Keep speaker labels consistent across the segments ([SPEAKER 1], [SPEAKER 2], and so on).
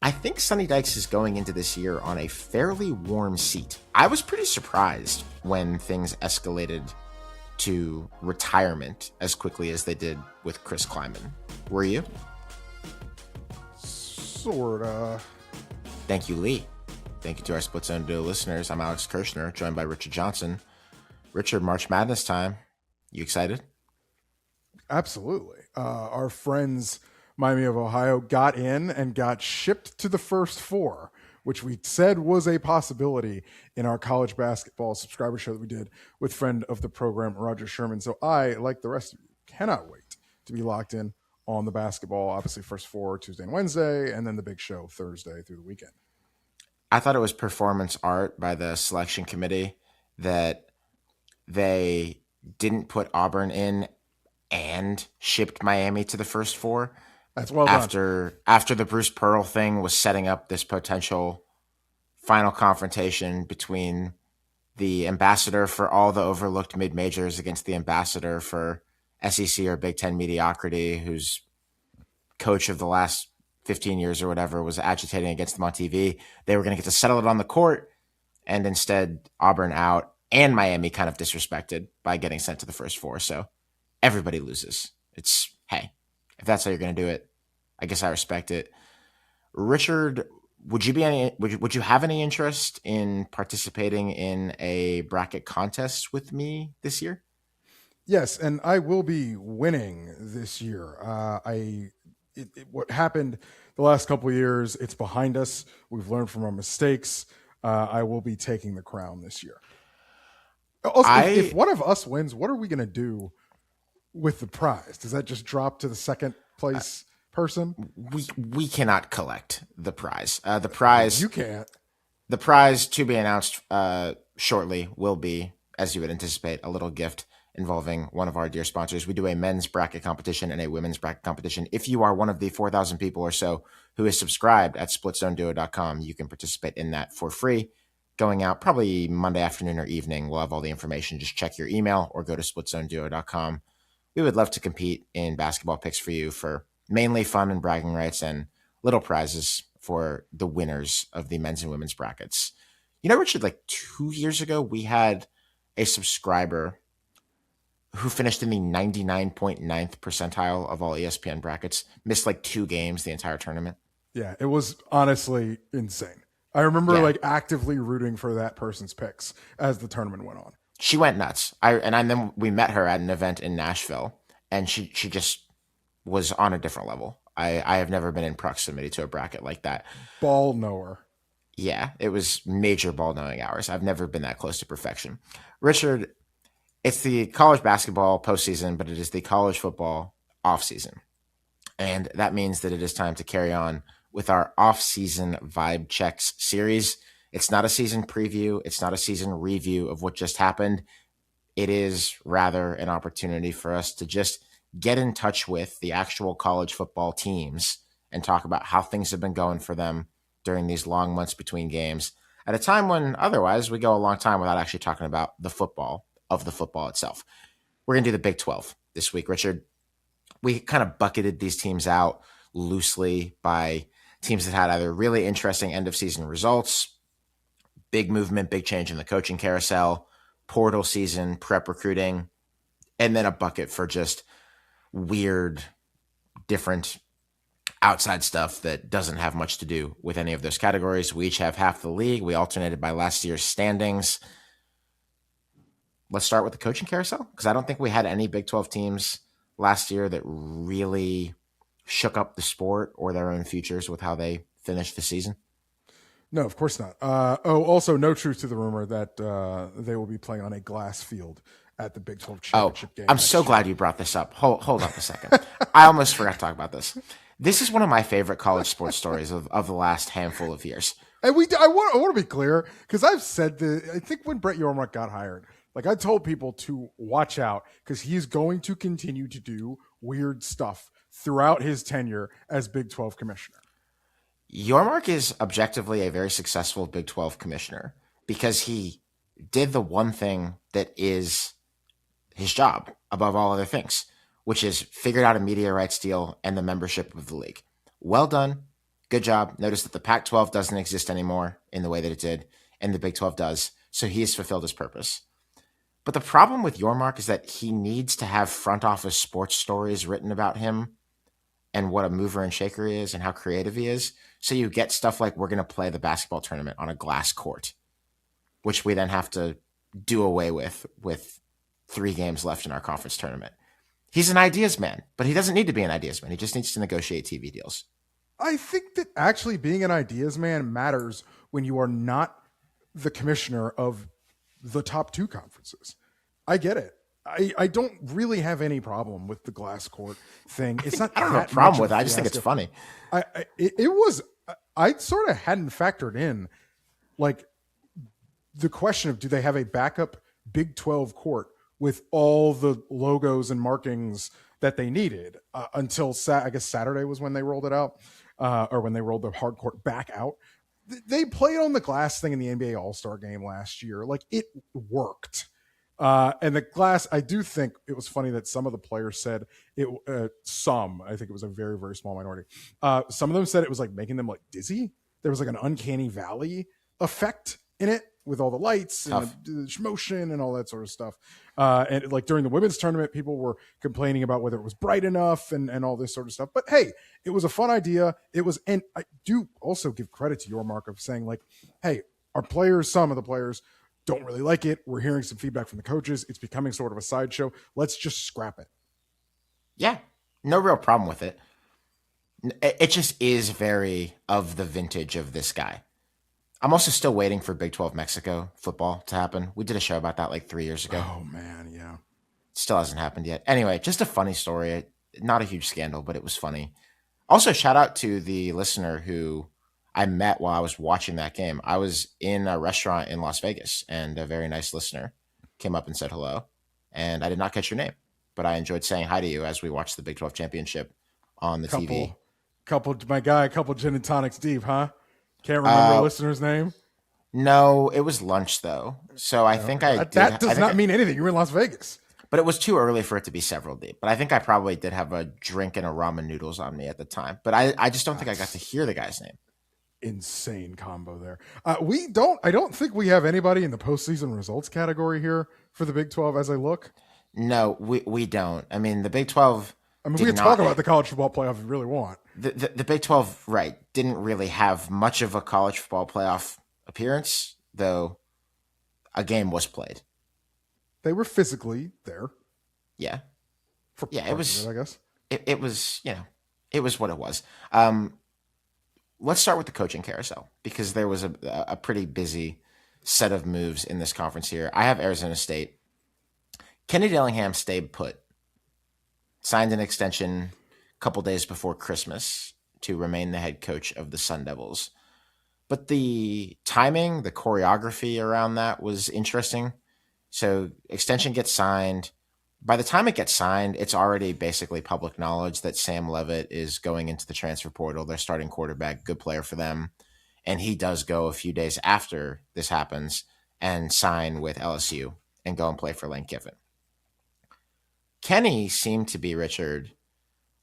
[SPEAKER 1] I think Sonny Dykes is going into this year on a fairly warm seat. I was pretty surprised when things escalated to retirement as quickly as they did with Chris Kleiman. Were you?
[SPEAKER 2] Sorta.
[SPEAKER 1] Thank you, Lee. Thank you to our Split Zone Duo listeners. I'm Alex Kirshner, joined by Richard Johnson. Richard, March Madness time. You excited?
[SPEAKER 2] Absolutely. Our friends Miami of Ohio got in and got shipped to the first four, which we said was a possibility in our college basketball subscriber show that we did with friend of the program, Roger Sherman. So I, like the rest of you, cannot wait to be locked in on the basketball. Obviously, first four, Tuesday and Wednesday, and then the big show Thursday through the weekend.
[SPEAKER 1] I thought it was performance art by the selection committee that they didn't put Auburn in and shipped Miami to the first four.
[SPEAKER 2] That's well done.
[SPEAKER 1] After the Bruce Pearl thing was setting up this potential final confrontation between the ambassador for all the overlooked mid-majors against the ambassador for SEC or Big Ten mediocrity, whose coach of the last 15 years or whatever was agitating against them on TV. They were going to get to settle it on the court, and instead Auburn out and Miami kind of disrespected by getting sent to the first four. So everybody loses. It's, hey, if that's how you're going to do it, I guess I respect it. Richard, would you have any interest in participating in a bracket contest with me this year?
[SPEAKER 2] Yes, and I will be winning this year. What happened the last couple of years, it's behind us. We've learned from our mistakes. I will be taking the crown this year. Also, if one of us wins, what are we going to do with the prize? Does that just drop to the second place person?
[SPEAKER 1] We cannot collect the prize. The prize
[SPEAKER 2] you can't.
[SPEAKER 1] The prize to be announced shortly will be, as you would anticipate, a little gift involving one of our dear sponsors. We do a men's bracket competition and a women's bracket competition. If you are one of the 4,000 people or so who is subscribed at splitzoneduo.com, you can participate in that for free. Going out probably Monday afternoon or evening. We'll have all the information. Just check your email or go to splitzoneduo.com. We would love to compete in basketball picks for you for mainly fun and bragging rights and little prizes for the winners of the men's and women's brackets. You know, Richard, like 2 years ago, we had a subscriber who finished in the 99.9th percentile of all ESPN brackets, missed like 2 games the entire tournament.
[SPEAKER 2] Yeah, it was honestly insane. I remember like actively rooting for that person's picks as the tournament went on.
[SPEAKER 1] She went nuts. Then we met her at an event in Nashville, and she just was on a different level. I have never been in proximity to a bracket like that.
[SPEAKER 2] Ball knower.
[SPEAKER 1] Yeah, it was major ball knowing hours. I've never been that close to perfection. Richard, it's the college basketball postseason, but it is the college football offseason. And that means that it is time to carry on with our Offseason Vibe Checks series. It's not a season preview. It's not a season review of what just happened. It is rather an opportunity for us to just get in touch with the actual college football teams and talk about how things have been going for them during these long months between games at a time when otherwise we go a long time without actually talking about the football of the football itself. We're going to do the Big 12 this week, Richard. We kind of bucketed these teams out loosely by teams that had either really interesting end of season results, big movement, big change in the coaching carousel, portal season, prep recruiting, and then a bucket for just weird, different outside stuff that doesn't have much to do with any of those categories. We each have half the league. We alternated by last year's standings. Let's start with the coaching carousel, because I don't think we had any Big 12 teams last year that really shook up the sport or their own futures with how they finished the season.
[SPEAKER 2] No, of course not. Also, no truth to the rumor that they will be playing on a glass field at the Big 12 championship game.
[SPEAKER 1] I'm so glad you brought this up. Hold up a second. I almost forgot to talk about this. This is one of my favorite college sports stories of the last handful of years.
[SPEAKER 2] And I want to be clear, because I've said I think when Brett Yormark got hired, like I told people to watch out because he's going to continue to do weird stuff throughout his tenure as Big 12 commissioner.
[SPEAKER 1] Yormark is objectively a very successful Big 12 commissioner because he did the one thing that is his job above all other things, which is figured out a media rights deal and the membership of the league. Well done. Good job. Notice that the Pac-12 doesn't exist anymore in the way that it did, and the Big 12 does. So he has fulfilled his purpose. But the problem with Yormark is that he needs to have front office sports stories written about him and what a mover and shaker he is and how creative he is. So you get stuff like we're going to play the basketball tournament on a glass court, which we then have to do away with 3 games left in our conference tournament. He's an ideas man, but he doesn't need to be an ideas man. He just needs to negotiate TV deals.
[SPEAKER 2] I think that actually being an ideas man matters when you are not the commissioner of the top 2 conferences. I get it. I don't really have any problem with the glass court thing. It's not.
[SPEAKER 1] I don't have a problem with it. I just think it's funny.
[SPEAKER 2] I sort of hadn't factored in like the question of do they have a backup Big 12 court with all the logos and markings that they needed until I guess Saturday was when they rolled it out or when they rolled the hard court back out. They played on the glass thing in the NBA All-Star game last year. Like it worked. And the glass, I do think it was funny that some of the players said it, I think it was a very, very small minority. Some of them said it was like making them like dizzy. There was like an uncanny valley effect in it with all the lights and the motion and all that sort of stuff. And like during the women's tournament, people were complaining about whether it was bright enough and all this sort of stuff. But hey, it was a fun idea. It was, and I do also give credit to Yormark of saying like, hey, some of the players don't really like it. We're hearing some feedback from the coaches. It's becoming sort of a sideshow. Let's just scrap it.
[SPEAKER 1] Yeah, no real problem with it. It just is very of the vintage of this guy. I'm also still waiting for Big 12 Mexico football to happen. We did a show about that like 3 years ago.
[SPEAKER 2] Oh, man, yeah.
[SPEAKER 1] Still hasn't happened yet. Anyway, just a funny story. Not a huge scandal, but it was funny. Also, shout out to the listener who I met while I was watching that game. I was in a restaurant in Las Vegas, and a very nice listener came up and said hello. And I did not catch your name, but I enjoyed saying hi to you as we watched the Big 12 championship on the TV.
[SPEAKER 2] Couple gin and tonics deep, huh? Can't remember a listener's name?
[SPEAKER 1] No, it was lunch, though. So I think I did.
[SPEAKER 2] That does not mean anything. You were in Las Vegas.
[SPEAKER 1] But it was too early for it to be several deep. But I think I probably did have a drink and a ramen noodles on me at the time. But I just don't think I got to hear the guy's name.
[SPEAKER 2] Insane combo there. I don't think we have anybody in the postseason results category here for the Big 12 as I look.
[SPEAKER 1] No, we don't. I mean, the Big 12.
[SPEAKER 2] I mean, we can talk about the college football playoff if you really want.
[SPEAKER 1] The Big 12, right, didn't really have much of a college football playoff appearance, though a game was played.
[SPEAKER 2] They were physically there.
[SPEAKER 1] Yeah. It was,
[SPEAKER 2] I guess.
[SPEAKER 1] It was, it was what it was. Let's start with the coaching carousel because there was a pretty busy set of moves in this conference here. I have Arizona State. Kenny Dillingham stayed put, signed an extension a couple days before Christmas to remain the head coach of the Sun Devils. But the timing, the choreography around that was interesting. So extension gets signed. By the time it gets signed, it's already basically public knowledge that Sam Leavitt is going into the transfer portal. Their starting quarterback, good player for them. And he does go a few days after this happens and sign with LSU and go and play for Lane Kiffin. Kenny seemed to be, Richard,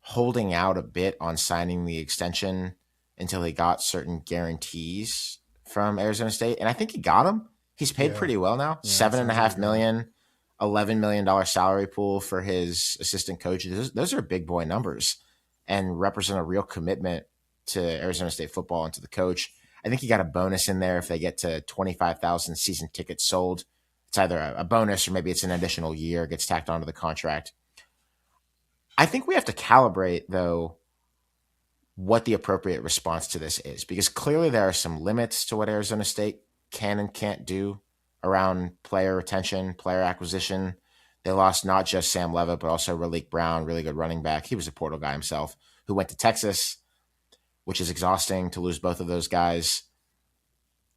[SPEAKER 1] holding out a bit on signing the extension until he got certain guarantees from Arizona State. And I think he got them. He's paid pretty well now. $7.5 million. $11 million salary pool for his assistant coach. Those are big boy numbers and represent a real commitment to Arizona State football and to the coach. I think he got a bonus in there if they get to 25,000 season tickets sold. It's either a bonus or maybe it's an additional year gets tacked onto the contract. I think we have to calibrate, though, what the appropriate response to this is, because clearly there are some limits to what Arizona State can and can't do around player retention, player acquisition. They lost not just Sam Leavitt, but also Raleek Brown, really good running back. He was a portal guy himself who went to Texas, which is exhausting to lose both of those guys.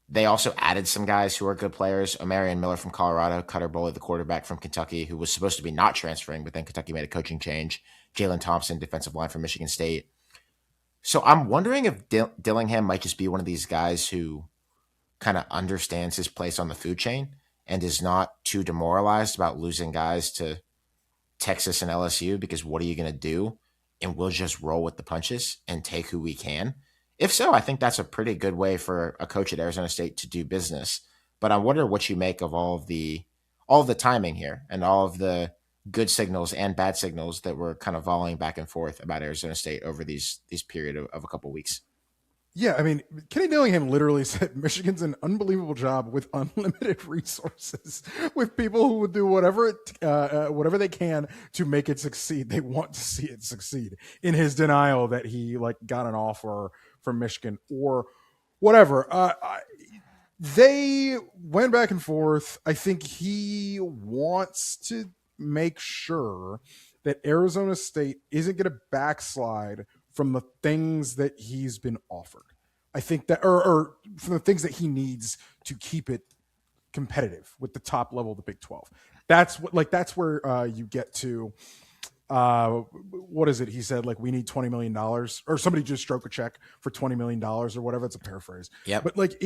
[SPEAKER 1] They also added some guys who are good players. Omarion Miller from Colorado, Cutter Boley, the quarterback from Kentucky, who was supposed to be not transferring, but then Kentucky made a coaching change. Jalen Thompson, defensive line from Michigan State. So I'm wondering if Dillingham might just be one of these guys who kind of understands his place on the food chain and is not too demoralized about losing guys to Texas and LSU, because what are you going to do? And we'll just roll with the punches and take who we can. If so, I think that's a pretty good way for a coach at Arizona State to do business. But I wonder what you make of all of the timing here and all of the good signals and bad signals that were kind of volleying back and forth about Arizona State over these period of a couple weeks.
[SPEAKER 2] Yeah, I mean, Kenny Dillingham literally said Michigan's an unbelievable job with unlimited resources, with people who will do whatever they can to make it succeed. They want to see it succeed. In his denial that he like got an offer from Michigan or whatever, they went back and forth. I think he wants to make sure that Arizona State isn't going to backslide from the things that he's been offered. I think that, or from the things that he needs to keep it competitive with the top level of the Big 12. That's where you get to, what is it? He said, like, we need $20 million, or somebody just stroke a check for $20 million or whatever. It's a paraphrase.
[SPEAKER 1] Yep.
[SPEAKER 2] But like,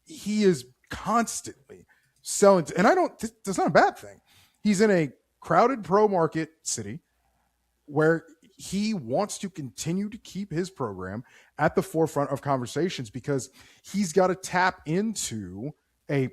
[SPEAKER 2] he is constantly selling, and that's not a bad thing. He's in a crowded pro market city where he wants to continue to keep his program at the forefront of conversations because he's got to tap into a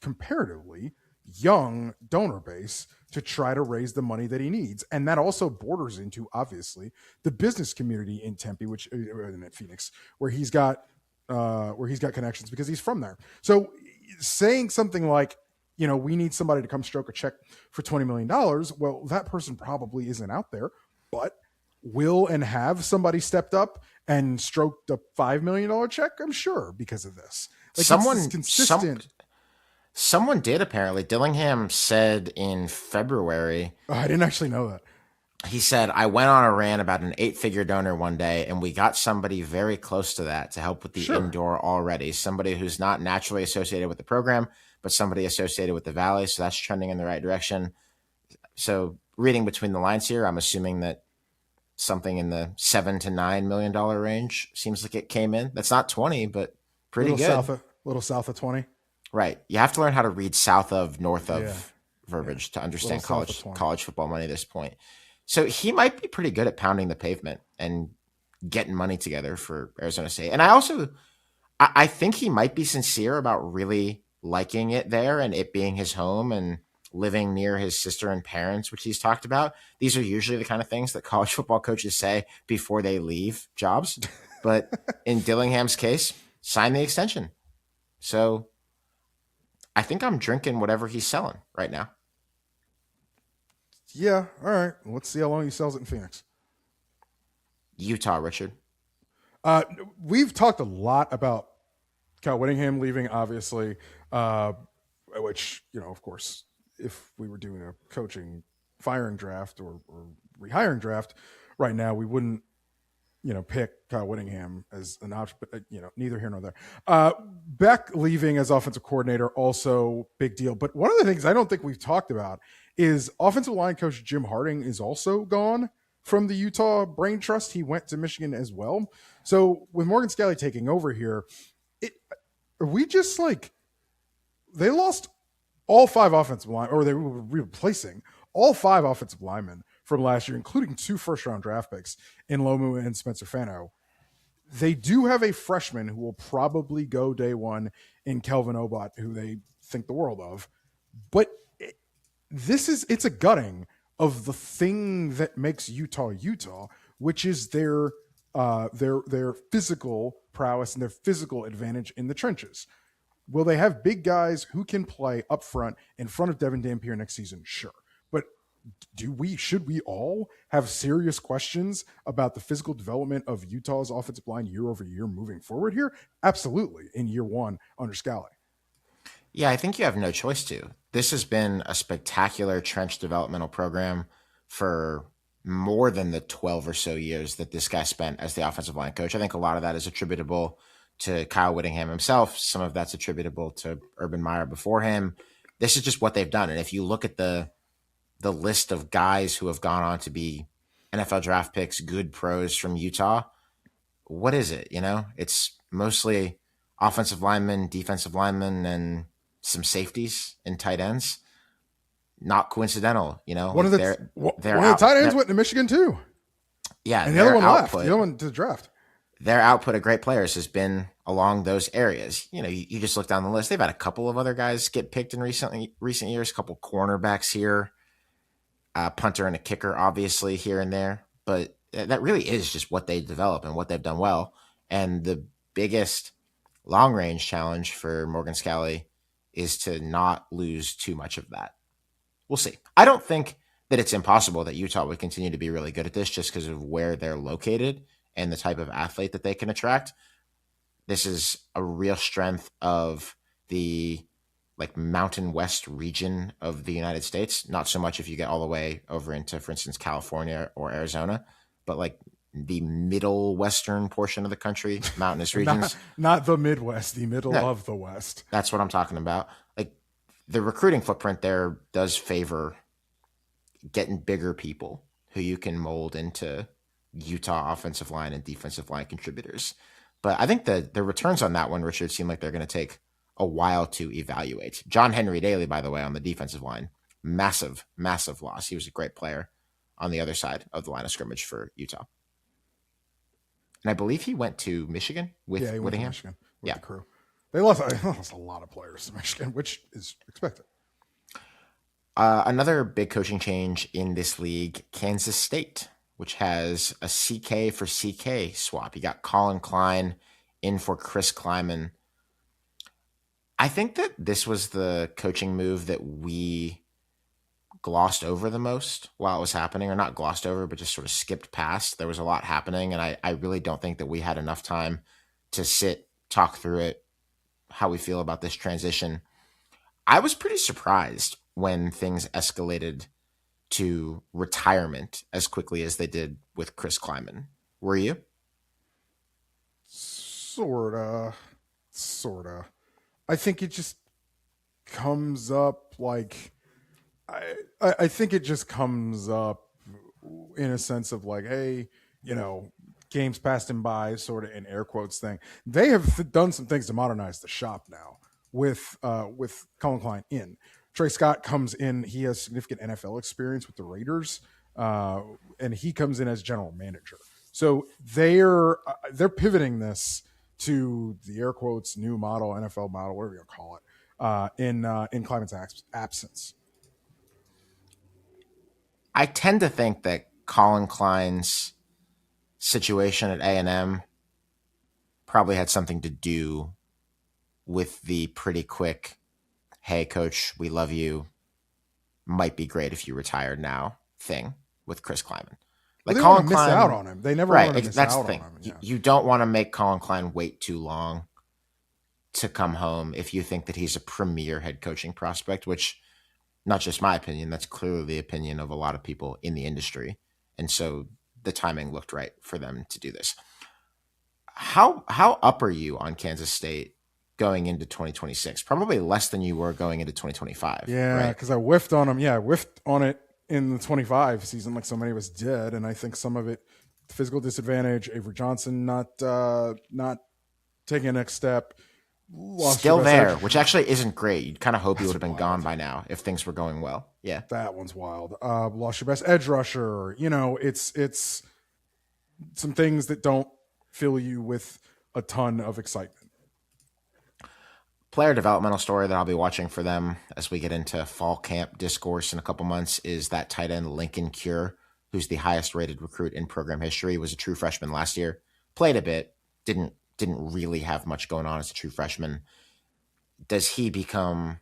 [SPEAKER 2] comparatively young donor base to try to raise the money that he needs. And that also borders into, obviously, the business community in Tempe, which in Phoenix, where he's got connections because he's from there. So saying something like, we need somebody to come stroke a check for $20 million. Well, that person probably isn't out there, but will and have somebody stepped up and stroked a $5 million check, I'm sure, because of this. Like,
[SPEAKER 1] someone did, apparently. Dillingham said in February.
[SPEAKER 2] Oh, I didn't actually know that.
[SPEAKER 1] He said, I went on a rant about an 8-figure donor one day, and we got somebody very close to that to help with the indoor already. Somebody who's not naturally associated with the program, but somebody associated with the Valley. So that's trending in the right direction. So reading between the lines here, I'm assuming that something in the $7 to $9 million range seems like it came in. That's not 20, but pretty good.
[SPEAKER 2] Little south of 20.
[SPEAKER 1] Right. You have to learn how to read south of, north of verbiage to understand college football money at this point. So he might be pretty good at pounding the pavement and getting money together for Arizona State. And I think he might be sincere about really liking it there and it being his home and living near his sister and parents, which he's talked about. These are usually the kind of things that college football coaches say before they leave jobs. But in Dillingham's case, sign the extension. So I think I'm drinking whatever he's selling right now.
[SPEAKER 2] Yeah, all right. Let's see how long he sells it in Phoenix.
[SPEAKER 1] Utah, Richard.
[SPEAKER 2] We've talked a lot about Kyle Whittingham leaving, obviously, which, of course, if we were doing a coaching firing draft or rehiring draft right now, we wouldn't, pick Kyle Whittingham as an option, but, neither here nor there. Beck leaving as offensive coordinator, also big deal. But one of the things I don't think we've talked about is offensive line coach Jim Harding is also gone from the Utah Brain Trust. He went to Michigan as well. So with Morgan Scalley taking over here, are we just like, they lost all 5 offensive line, or they were replacing all 5 offensive linemen from last year, including 2 first-round draft picks in Lomu and Spencer Fano. They do have a freshman who will probably go day one in Kelvin Obot, who they think the world of. But it's a gutting of the thing that makes Utah, which is their physical prowess and their physical advantage in the trenches. Will they have big guys who can play up front in front of Devin Dampier next season? Sure. But should we all have serious questions about the physical development of Utah's offensive line year over year moving forward here? Absolutely, in year one under Scalley.
[SPEAKER 1] Yeah, I think you have no choice to. This has been a spectacular trench developmental program for more than the 12 or so years that this guy spent as the offensive line coach. I think a lot of that is attributable to Kyle Whittingham himself. Some of that's attributable to Urban Meyer before him. This is just what they've done. And if you look at the list of guys who have gone on to be NFL draft picks, good pros from Utah, what is it? It's mostly offensive linemen, defensive linemen, and some safeties and tight ends. Not coincidental,
[SPEAKER 2] One of the tight ends went to Michigan too.
[SPEAKER 1] Yeah,
[SPEAKER 2] and the other one left. The other one to the draft.
[SPEAKER 1] their output of great players has been along those areas. You just look down the list. They've had a couple of other guys get picked in recent years, a couple cornerbacks here, a punter and a kicker, obviously, here and there. But that really is just what they develop and what they've done well. And the biggest long range challenge for Morgan Scalley is to not lose too much of that. We'll see. I don't think that it's impossible that Utah would continue to be really good at this just because of where they're located and the type of athlete that they can attract. This is a real strength of the Mountain West region of the United States. Not so much if you get all the way over into, for instance, California or Arizona, but the middle western portion of the country, mountainous regions.
[SPEAKER 2] Not the Midwest, the middle of the West.
[SPEAKER 1] That's what I'm talking about. The recruiting footprint there does favor getting bigger people who you can mold into Utah offensive line and defensive line contributors. But I think the returns on that one, Richard, seem like they're going to take a while to evaluate. John Henry Daly, by the way, on the defensive line, massive, massive loss. He was a great player on the other side of the line of scrimmage for Utah. And I believe he went to Michigan with
[SPEAKER 2] he went
[SPEAKER 1] Whittingham.
[SPEAKER 2] to Michigan with the crew. They lost a lot of players to Michigan, which is expected.
[SPEAKER 1] Another big coaching change in this league, Kansas State, which has a CK for CK swap. You got Colin Klein in for Chris Kleiman. I think that this was the coaching move that we glossed over the most while it was happening, or not glossed over, but just sort of skipped past. There was a lot happening, and I really don't think that we had enough time to talk through it, how we feel about this transition. I was pretty surprised when things escalated to retirement as quickly as they did with Chris Kleiman. Were you?
[SPEAKER 2] Sorta. I think it just comes up I think it just comes up in a sense of hey, games passed him by, sort of in air quotes thing. They have done some things to modernize the shop now with Colin Klein in. Trey Scott comes in. He has significant NFL experience with the Raiders, and he comes in as general manager. So they're pivoting this to the air quotes new model, NFL model, whatever you call it, in Kleiman's absence.
[SPEAKER 1] I tend to think that Colin Klein's situation at A&M probably had something to do with the pretty quick, hey, coach, we love you, might be great if you retired now thing with Chris Kleiman.
[SPEAKER 2] They Colin Klein, miss out on him. They never want to miss out on him.
[SPEAKER 1] Yeah. You don't want to make Colin Klein wait too long to come home if you think that he's a premier head coaching prospect, which, not just my opinion, that's clearly the opinion of a lot of people in the industry. And so the timing looked right for them to do this. How up are you on Kansas State going into 2026? Probably less than you were going into 2025.
[SPEAKER 2] Yeah, because I whiffed on them. Yeah, I whiffed on it in the 25 season like so many of us did. And I think some of it, physical disadvantage, Avery Johnson not taking a next step.
[SPEAKER 1] Still there, which actually isn't great. You'd kind of hope he would have been gone by now if things were going well. Yeah.
[SPEAKER 2] That one's wild. Lost your best edge rusher. It's some things that don't fill you with a ton of excitement.
[SPEAKER 1] Player developmental story that I'll be watching for them as we get into fall camp discourse in a couple months is that tight end Lincoln Cure, who's the highest rated recruit in program history, was a true freshman last year, played a bit, didn't really have much going on as a true freshman. Does he become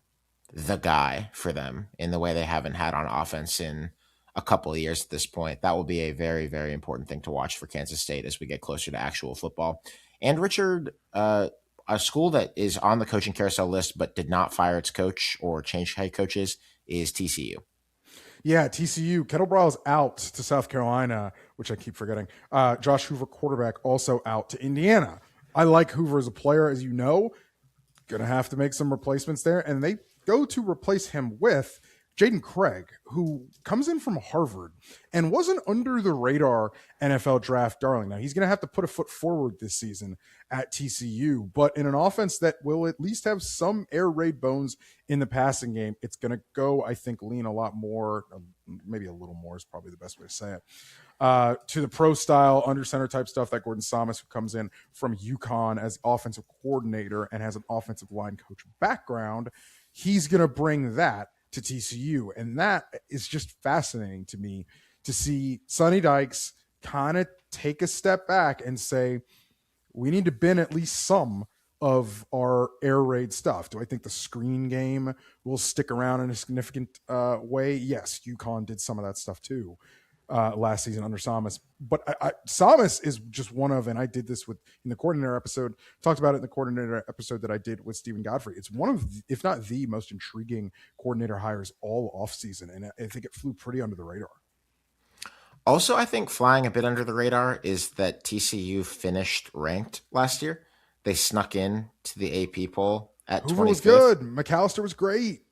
[SPEAKER 1] the guy for them in the way they haven't had on offense in a couple of years at this point? That will be a very, very important thing to watch for Kansas State as we get closer to actual football. And Richard, a school that is on the coaching carousel list but did not fire its coach or change head coaches is TCU.
[SPEAKER 2] Yeah, TCU. Kettlebrow's out to South Carolina, which I keep forgetting. Josh Hoover, quarterback, also out to Indiana. I like Hoover as a player, as you know. Going to have to make some replacements there. And they go to replace him with Jaden Craig, who comes in from Harvard and wasn't under the radar NFL draft darling. Now, he's going to have to put a foot forward this season at TCU, but in an offense that will at least have some air raid bones in the passing game, it's going to go, I think, lean a lot more, maybe a little more is probably the best way to say it, To the pro style under center type stuff, that Gordon Thomas, who comes in from UConn as offensive coordinator and has an offensive line coach background, he's going to bring that to TCU. And that is just fascinating to me to see Sonny Dykes kind of take a step back and say, we need to bend at least some of our air raid stuff. Do I think the screen game will stick around in a significant way? Yes, UConn did some of that stuff too last season under Samas. But Samas is just one of, and I did this in the coordinator episode, talked about it in the coordinator episode that I did with Stephen Godfrey. It's one of, if not the most intriguing coordinator hires all offseason, and I think it flew pretty under the radar.
[SPEAKER 1] Also, I think flying a bit under the radar is that TCU finished ranked last year. They snuck in to the AP poll at 25th.
[SPEAKER 2] Hoover was good. McAllister was great.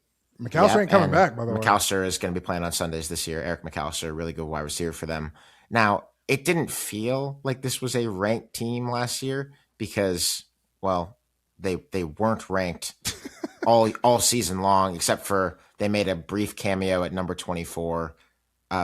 [SPEAKER 2] McAllister ain't coming back, by the way.
[SPEAKER 1] McAllister is going to be playing on Sundays this year. Eric McAllister, really good wide receiver for them. Now, it didn't feel like this was a ranked team last year because, well, they weren't ranked all season long, except for they made a brief cameo at number 24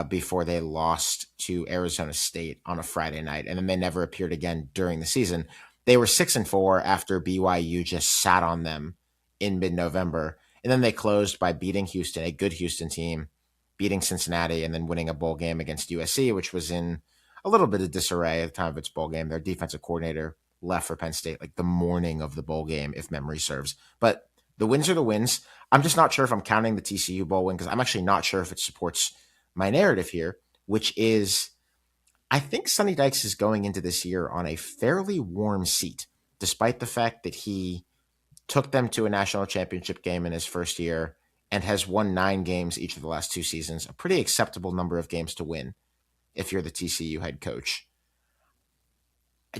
[SPEAKER 1] before they lost to Arizona State on a Friday night, and then they never appeared again during the season. They were 6-4 after BYU just sat on them in mid-November, and then they closed by beating Houston, a good Houston team, beating Cincinnati, and then winning a bowl game against USC, which was in a little bit of disarray at the time of its bowl game. Their defensive coordinator left for Penn State like the morning of the bowl game, if memory serves. But the wins are the wins. I'm just not sure if I'm counting the TCU bowl win because I'm actually not sure if it supports my narrative here, which is I think Sonny Dykes is going into this year on a fairly warm seat, despite the fact that he took them to a national championship game in his first year and has won 9 games each of the last 2 seasons, a pretty acceptable number of games to win if you're the TCU head coach.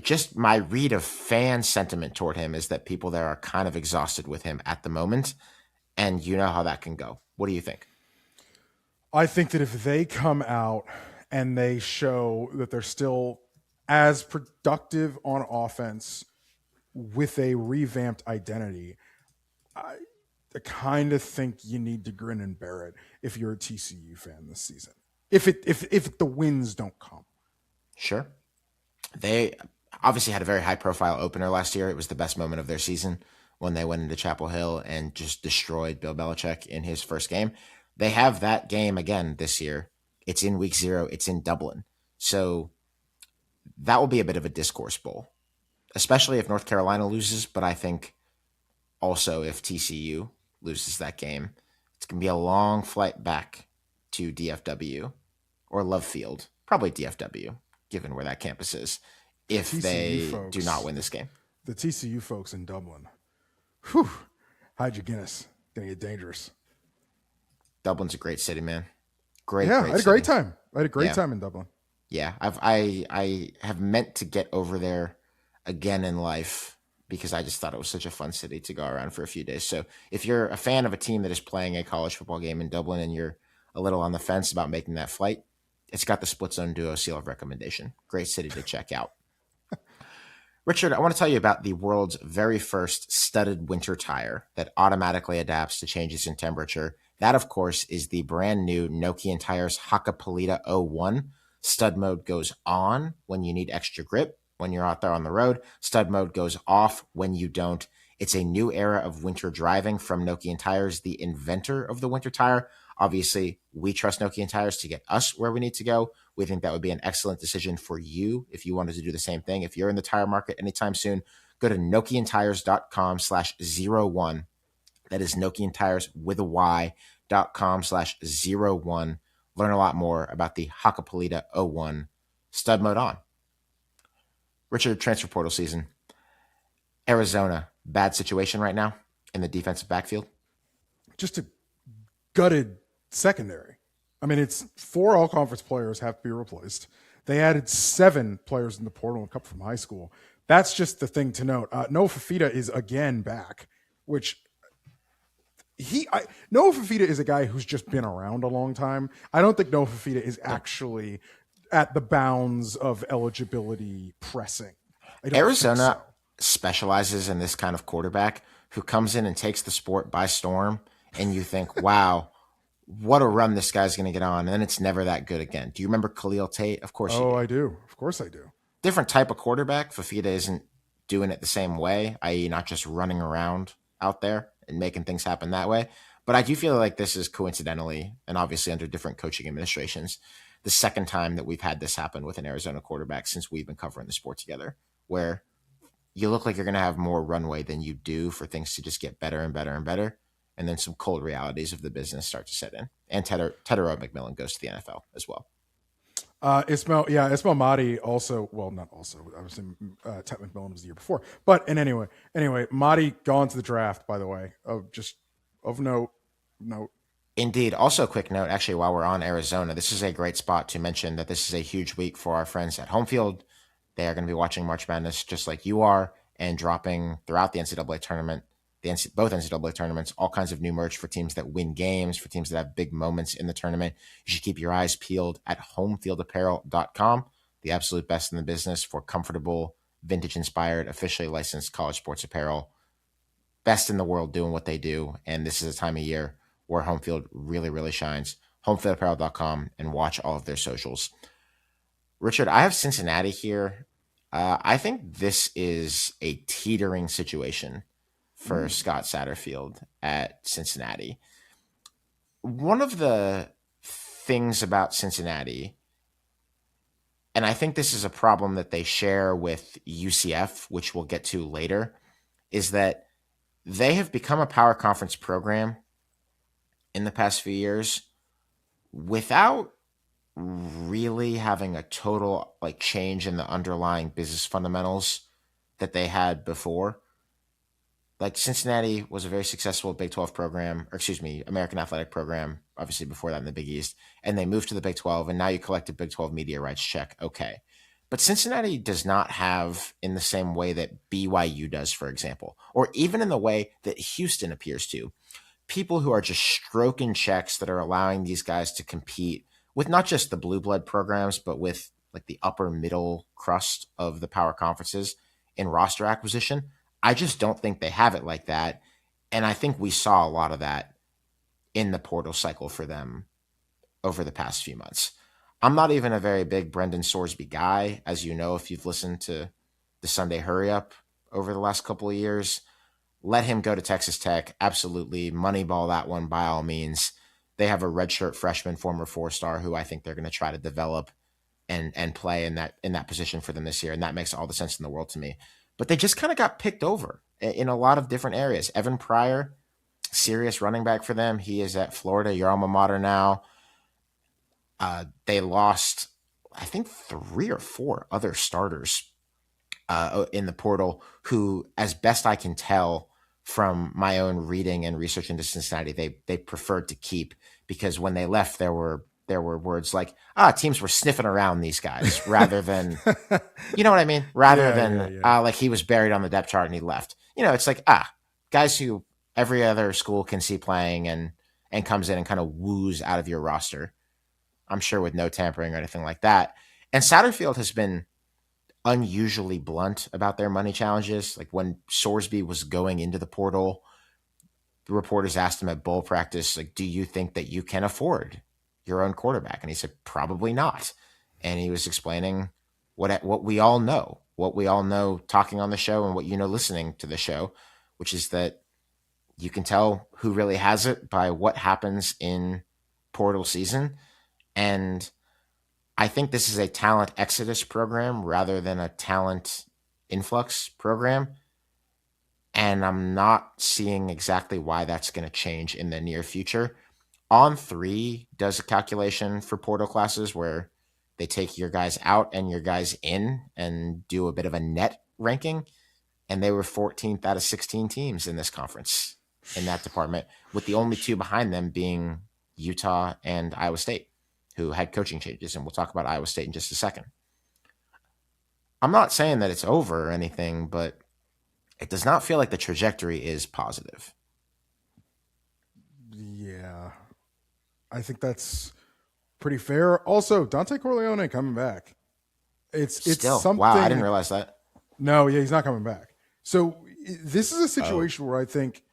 [SPEAKER 1] Just my read of fan sentiment toward him is that people there are kind of exhausted with him at the moment, and you know how that can go. What do you think?
[SPEAKER 2] I think that if they come out and they show that they're still as productive on offense with a revamped identity, I kind of think you need to grin and bear it if you're a TCU fan this season. If the wins don't come.
[SPEAKER 1] Sure. They obviously had a very high-profile opener last year. It was the best moment of their season when they went into Chapel Hill and just destroyed Bill Belichick in his first game. They have that game again this year. It's in week 0. It's in Dublin. So that will be a bit of a discourse bowl, especially if North Carolina loses. But I think also if TCU loses that game, it's going to be a long flight back to DFW or Love Field, probably DFW, given where that campus is, if they do not win this game.
[SPEAKER 2] The TCU folks in Dublin, whew, hide your Guinness. Going to get dangerous.
[SPEAKER 1] Dublin's a great city, man. Great
[SPEAKER 2] I had a great time. I had a great
[SPEAKER 1] Yeah.
[SPEAKER 2] time in Dublin.
[SPEAKER 1] Yeah, I have meant to get over there again in life because I just thought it was such a fun city to go around for a few days. So if you're a fan of a team that is playing a college football game in Dublin and you're a little on the fence about making that flight, it's got the Split Zone Duo seal of recommendation. Great city to check out. Richard, I want to tell you about the world's very first studded winter tire that automatically adapts to changes in temperature. That, of course, is the brand new Nokian Tires Hakkapeliitta 01. Stud mode goes on when you need extra grip when you're out there on the road. Stud mode goes off when you don't. It's a new era of winter driving from Nokian Tires, the inventor of the winter tire. Obviously, we trust Nokian Tires to get us where we need to go. We think that would be an excellent decision for you if you wanted to do the same thing. If you're in the tire market anytime soon, go to nokiantires.com/01. That is Nokian Tires with a Y.com/01. Learn a lot more about the Hakkapeliitta 01 stud mode on. Richard, transfer portal season. Arizona, bad situation right now in the defensive backfield.
[SPEAKER 2] Just a gutted secondary. I mean, it's 4 all-conference players have to be replaced. They added 7 players in the portal, a couple from high school. That's just the thing to note. Noah Fafita is again back, which Noah Fafita is a guy who's just been around a long time. I don't think Noah Fafita is actually at the bounds of eligibility pressing.
[SPEAKER 1] Arizona specializes in this kind of quarterback who comes in and takes the sport by storm, and you think, wow, what a run this guy's going to get on, and then it's never that good again. Do you remember Khalil Tate? Of course you
[SPEAKER 2] Oh,
[SPEAKER 1] do.
[SPEAKER 2] I do. Of course I do.
[SPEAKER 1] Different type of quarterback. Fafita isn't doing it the same way, i.e., not just running around out there and making things happen that way. But I do feel like this is coincidentally, and obviously under different coaching administrations, the second time that we've had this happen with an Arizona quarterback since we've been covering the sport together, where you look like you're going to have more runway than you do for things to just get better and better and better. And then some cold realities of the business start to set in. And Tedero McMillan goes to the NFL as well.
[SPEAKER 2] Ismail Mahdi also, well, not also, obviously, Ted McMillan was the year before, but anyway, Mahdi gone to the draft, by the way, of note.
[SPEAKER 1] Indeed. Also, a quick note, actually, while we're on Arizona, this is a great spot to mention that this is a huge week for our friends at Home Field. They are going to be watching March Madness just like you are and dropping throughout the NCAA tournament, both NCAA tournaments, all kinds of new merch for teams that win games, for teams that have big moments in the tournament. You should keep your eyes peeled at homefieldapparel.com, the absolute best in the business for comfortable, vintage-inspired, officially licensed college sports apparel. Best in the world doing what they do, and this is a time of year where Home Field really, really shines. Homefieldapparel.com and watch all of their socials. Richard, I have Cincinnati here. I think this is a teetering situation for Scott Satterfield at Cincinnati. One of the things about Cincinnati, and I think this is a problem that they share with UCF, which we'll get to later, is that they have become a power conference program in the past few years without really having a total like change in the underlying business fundamentals that they had before. Like Cincinnati was a very successful Big 12 program, or excuse me, American Athletic program, obviously before that in the Big East, and they moved to the Big 12, and now you collect a Big 12 media rights check. Okay. But Cincinnati does not have, in the same way that BYU does, for example, or even in the way that Houston appears to, people who are just stroking checks that are allowing these guys to compete with not just the blue blood programs, but with like the upper middle crust of the power conferences in roster acquisition. I just don't think they have it like that. And I think we saw a lot of that in the portal cycle for them over the past few months. I'm not even a very big Brendan Sorsby guy, as you know, if you've listened to the Sunday Hurry Up over the last couple of years. Let him go to Texas Tech. Absolutely. Moneyball that one by all means. They have a redshirt freshman, former 4-star, who I think they're going to try to develop and play in that position for them this year. And that makes all the sense in the world to me. But they just kind of got picked over in a lot of different areas. Evan Pryor, serious running back for them. He is at Florida, your alma mater now. They lost, I think, 3 or 4 other starters in the portal who, as best I can tell from my own reading and research into Cincinnati, they preferred to keep, because when they left, there were words like, teams were sniffing around these guys rather than, you know what I mean? Rather than like he was buried on the depth chart and he left. You know, it's like, guys who every other school can see playing and comes in and kind of woos out of your roster. I'm sure with no tampering or anything like that. And Satterfield has been unusually blunt about their money challenges. Like when Sorsby was going into the portal, the reporters asked him at bowl practice, like, do you think that you can afford your own quarterback? And he said, probably not. And he was explaining what we all know talking on the show and what you know listening to the show, which is that you can tell who really has it by what happens in portal season. And I think this is a talent exodus program rather than a talent influx program. And I'm not seeing exactly why that's going to change in the near future. On3 does a calculation for portal classes where they take your guys out and your guys in and do a bit of a net ranking. And they were 14th out of 16 teams in this conference in that department, with the only 2 behind them being Utah and Iowa State, who had coaching changes. And we'll talk about Iowa State in just a second. I'm not saying that it's over or anything, but it does not feel like the trajectory is positive.
[SPEAKER 2] Yeah. I think that's pretty fair. Also, Dante Corleone coming back. It's
[SPEAKER 1] Still,
[SPEAKER 2] something.
[SPEAKER 1] wow, I didn't realize that.
[SPEAKER 2] No, yeah, he's not coming back. So this is a situation where I think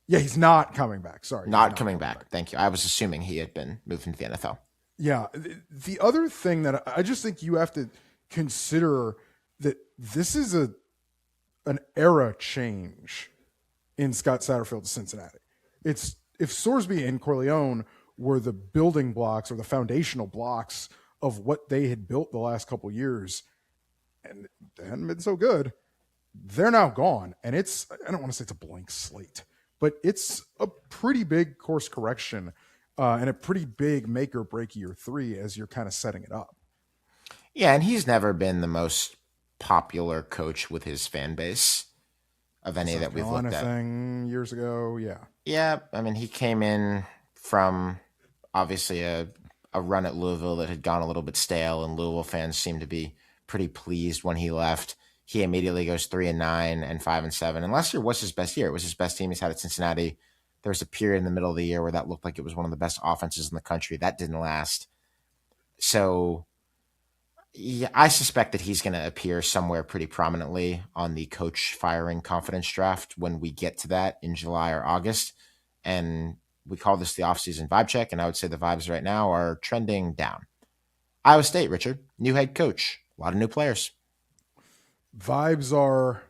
[SPEAKER 2] Yeah, he's not coming back. Sorry, he's
[SPEAKER 1] Not
[SPEAKER 2] not
[SPEAKER 1] coming
[SPEAKER 2] coming
[SPEAKER 1] back.
[SPEAKER 2] back.
[SPEAKER 1] Thank you. I was assuming he had been moved into the NFL.
[SPEAKER 2] Yeah. The other thing that I just think you have to consider that this is an era change in Scott Satterfield to Cincinnati. It's if Sorsby and Corleone were the building blocks or the foundational blocks of what they had built the last couple years, and they hadn't been so good, they're now gone. And I don't want to say it's a blank slate, but it's a pretty big course correction and a pretty big make or break year 3 as you're kind of setting it up.
[SPEAKER 1] Yeah, and he's never been the most popular coach with his fan base of any
[SPEAKER 2] South
[SPEAKER 1] that we've
[SPEAKER 2] Carolina
[SPEAKER 1] looked at.
[SPEAKER 2] thing years ago. Yeah.
[SPEAKER 1] Yeah, I mean, he came in from obviously a run at Louisville that had gone a little bit stale, and Louisville fans seemed to be pretty pleased when he left. He immediately goes 3-9 and 5-7. And last year was his best year. It was his best team he's had at Cincinnati. There was a period in the middle of the year where that looked like it was one of the best offenses in the country. That didn't last. So yeah, I suspect that he's going to appear somewhere pretty prominently on the coach firing confidence draft when we get to that in July or August. And we call this the offseason vibe check. And I would say the vibes right now are trending down. Iowa State, Richard, new head coach, a lot of new players.
[SPEAKER 2] Vibes are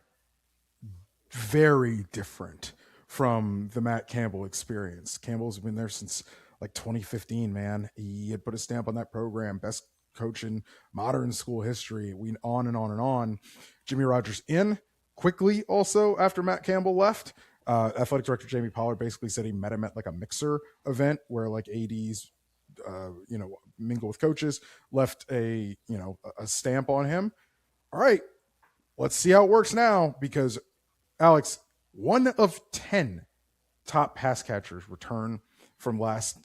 [SPEAKER 2] very different from the Matt Campbell experience. Campbell's been there since like 2015, man. He had put a stamp on that program, best coach in modern school history. We on and on and on. Jimmy Rogers in quickly also after Matt Campbell left. Athletic director Jamie Pollard basically said he met him at like a mixer event where like ADs, mingle with coaches, left a stamp on him. All right, let's see how it works now because Alex, 1 of 10 top pass catchers return from last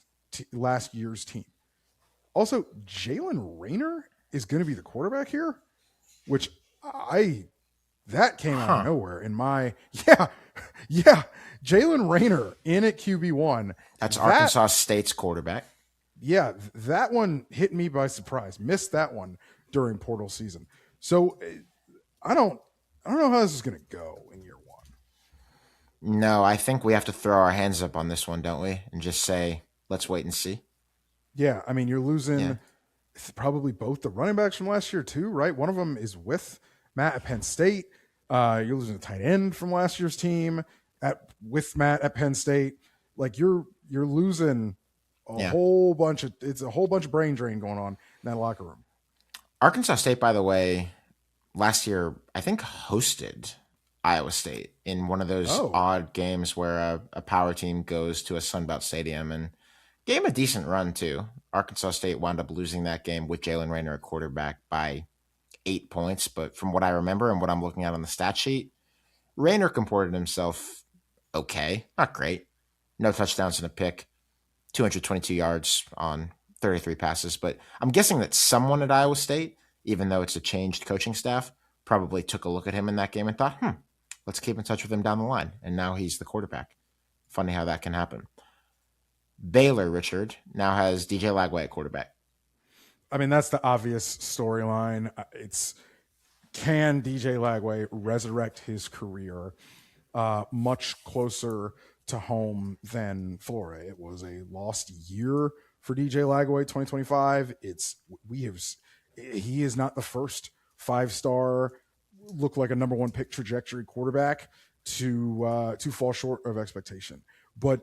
[SPEAKER 2] year's team. Also, Jalen Rayner is going to be the quarterback here, which that came out of nowhere in my Jalen Rayner in at QB1.
[SPEAKER 1] That's Arkansas State's quarterback.
[SPEAKER 2] Yeah, that one hit me by surprise. Missed that one during portal season. So I don't know how this is going to go in year 1.
[SPEAKER 1] No, I think we have to throw our hands up on this one, don't we? And just say, let's wait and see.
[SPEAKER 2] Yeah, I mean, you're losing probably both the running backs from last year too, right? One of them is with Matt at Penn State. You're losing a tight end from last year's team with Matt at Penn State. Like you're losing a whole bunch of brain drain going on in that locker room.
[SPEAKER 1] Arkansas State, by the way, last year I think hosted Iowa State in one of those odd games where a power team goes to a Sunbelt stadium and gave him a decent run too. Arkansas State wound up losing that game with Jalen Rayner at quarterback by 8 points. But from what I remember and what I'm looking at on the stat sheet, Rayner comported himself okay, not great. No touchdowns and a pick, 222 yards on 33 passes. But I'm guessing that someone at Iowa State, even though it's a changed coaching staff, probably took a look at him in that game and thought, let's keep in touch with him down the line. And now he's the quarterback. Funny how that can happen. Baylor, Richard, now has DJ Lagway at quarterback.
[SPEAKER 2] I mean, that's the obvious storyline. Can DJ Lagway resurrect his career much closer to home than Florida? It was a lost year for DJ Lagway 2025. He is not the first 5-star, look like a number 1 pick trajectory quarterback to fall short of expectation. But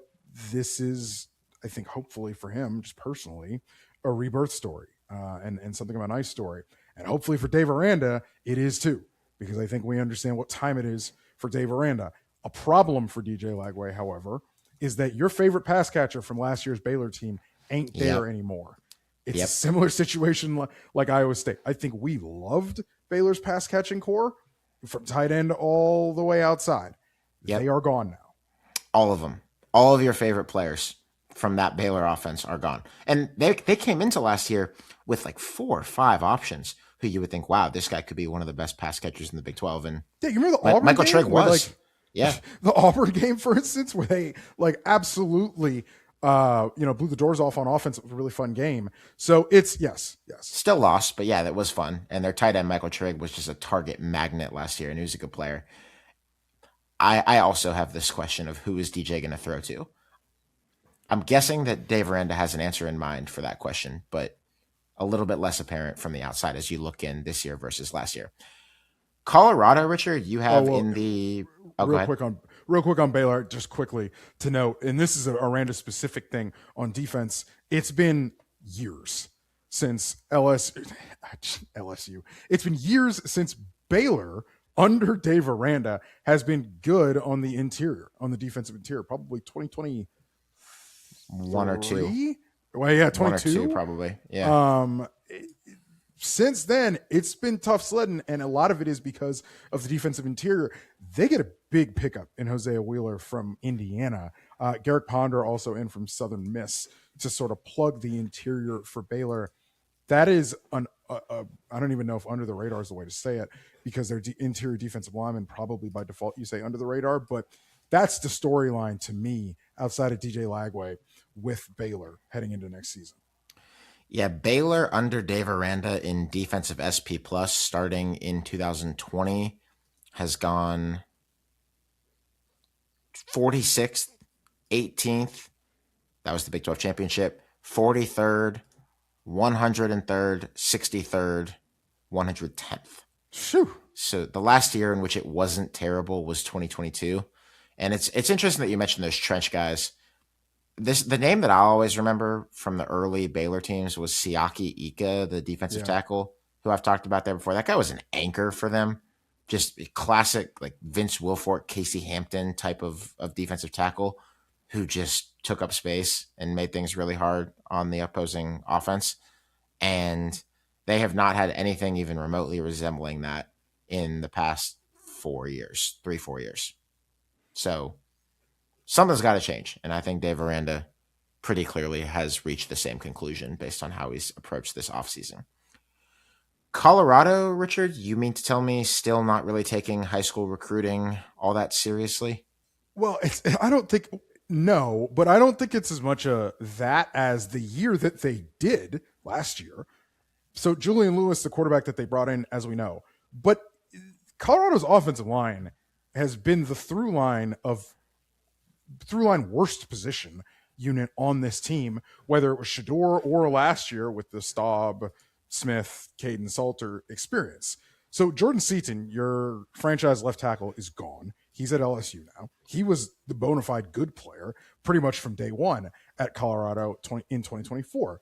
[SPEAKER 2] this is, I think, hopefully for him, just personally, a rebirth story and something of a nice story. And hopefully for Dave Aranda, it is too, because I think we understand what time it is for Dave Aranda. A problem for DJ Lagway, however, is that your favorite pass catcher from last year's Baylor team ain't there anymore. It's a similar situation like Iowa State. I think we loved Baylor's pass catching core from tight end all the way outside. They are gone now.
[SPEAKER 1] All of them. All of your favorite players from that Baylor offense are gone. And they came into last year with like 4 or 5 options who you would think, wow, this guy could be one of the best pass catchers in the Big 12. And
[SPEAKER 2] you remember the Auburn
[SPEAKER 1] Michael
[SPEAKER 2] game
[SPEAKER 1] Trigg was.
[SPEAKER 2] The Auburn game, for instance, where they like absolutely blew the doors off on offense. It was a really fun game. So it's yes.
[SPEAKER 1] Still lost, but yeah, that was fun. And their tight end, Michael Trigg, was just a target magnet last year, and he was a good player. I also have this question of who is DJ going to throw to. I'm guessing that Dave Aranda has an answer in mind for that question, but a little bit less apparent from the outside as you look in this year versus last year. Colorado, Richard, you
[SPEAKER 2] Oh
[SPEAKER 1] have
[SPEAKER 2] well,
[SPEAKER 1] in the. Oh, go
[SPEAKER 2] real
[SPEAKER 1] ahead.
[SPEAKER 2] quick on real quick on Baylor, just quickly to note, and this is a Aranda specific thing on defense. It's been years since LSU. It's been years since Baylor under Dave Aranda has been good on the interior, on the defensive interior. Probably 2023.
[SPEAKER 1] One or two.
[SPEAKER 2] Well, yeah,
[SPEAKER 1] One or two,
[SPEAKER 2] 22.
[SPEAKER 1] probably. Yeah.
[SPEAKER 2] Um, since then, it's been tough sledding, and a lot of it is because of the defensive interior. They get a big pickup in Hosea Wheeler from Indiana. Garrick Ponder also in from Southern Miss to sort of plug the interior for Baylor. That is I don't even know if under the radar is the way to say it, because their interior defensive linemen probably by default you say under the radar, but that's the storyline to me outside of DJ Lagway with Baylor heading into next season.
[SPEAKER 1] Yeah, Baylor under Dave Aranda in defensive SP plus starting in 2020 has gone 46th, 18th. That was the Big 12 championship. 43rd, 103rd, 63rd, 110th.
[SPEAKER 2] Shoo.
[SPEAKER 1] So the last year in which it wasn't terrible was 2022. And it's interesting that you mentioned those trench guys. The name that I always remember from the early Baylor teams was Siaki Ika, the defensive tackle, who I've talked about there before. That guy was an anchor for them. Just classic, like Vince Wilfork, Casey Hampton type of defensive tackle who just took up space and made things really hard on the opposing offense. And they have not had anything even remotely resembling that in the past 4 years, 3-4 years. So something's got to change. And I think Dave Aranda pretty clearly has reached the same conclusion based on how he's approached this offseason. Colorado, Richard, you mean to tell me still not really taking high school recruiting all that seriously?
[SPEAKER 2] Well, I don't think, no, but I don't think it's as much that as the year that they did last year. So Julian Lewis, the quarterback that they brought in, as we know, but Colorado's offensive line has been the through line worst position unit on this team, whether it was Shador or last year with the Staub, Smith, Caden Salter experience. So Jordan Seaton, your franchise left tackle, is gone. He's at LSU now. He was the bona fide good player pretty much from day one at Colorado in 2024.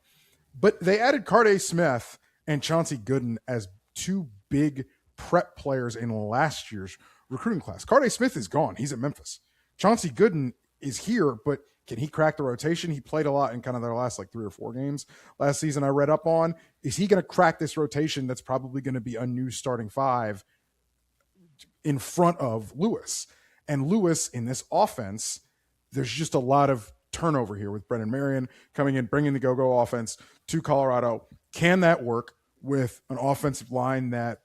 [SPEAKER 2] But they added Carday Smith and Chauncey Gooden as two big prep players in last year's recruiting class. Carday Smith is gone. He's at Memphis. Chauncey Gooden is here, but can he crack the rotation? He played a lot in kind of their last like 3 or 4 games last season I read up on. Is he going to crack this rotation that's probably going to be a new starting 5 in front of Lewis? And Lewis in this offense, there's just a lot of turnover here with Brennan Marion coming in, bringing the go-go offense to Colorado. Can that work with an offensive line that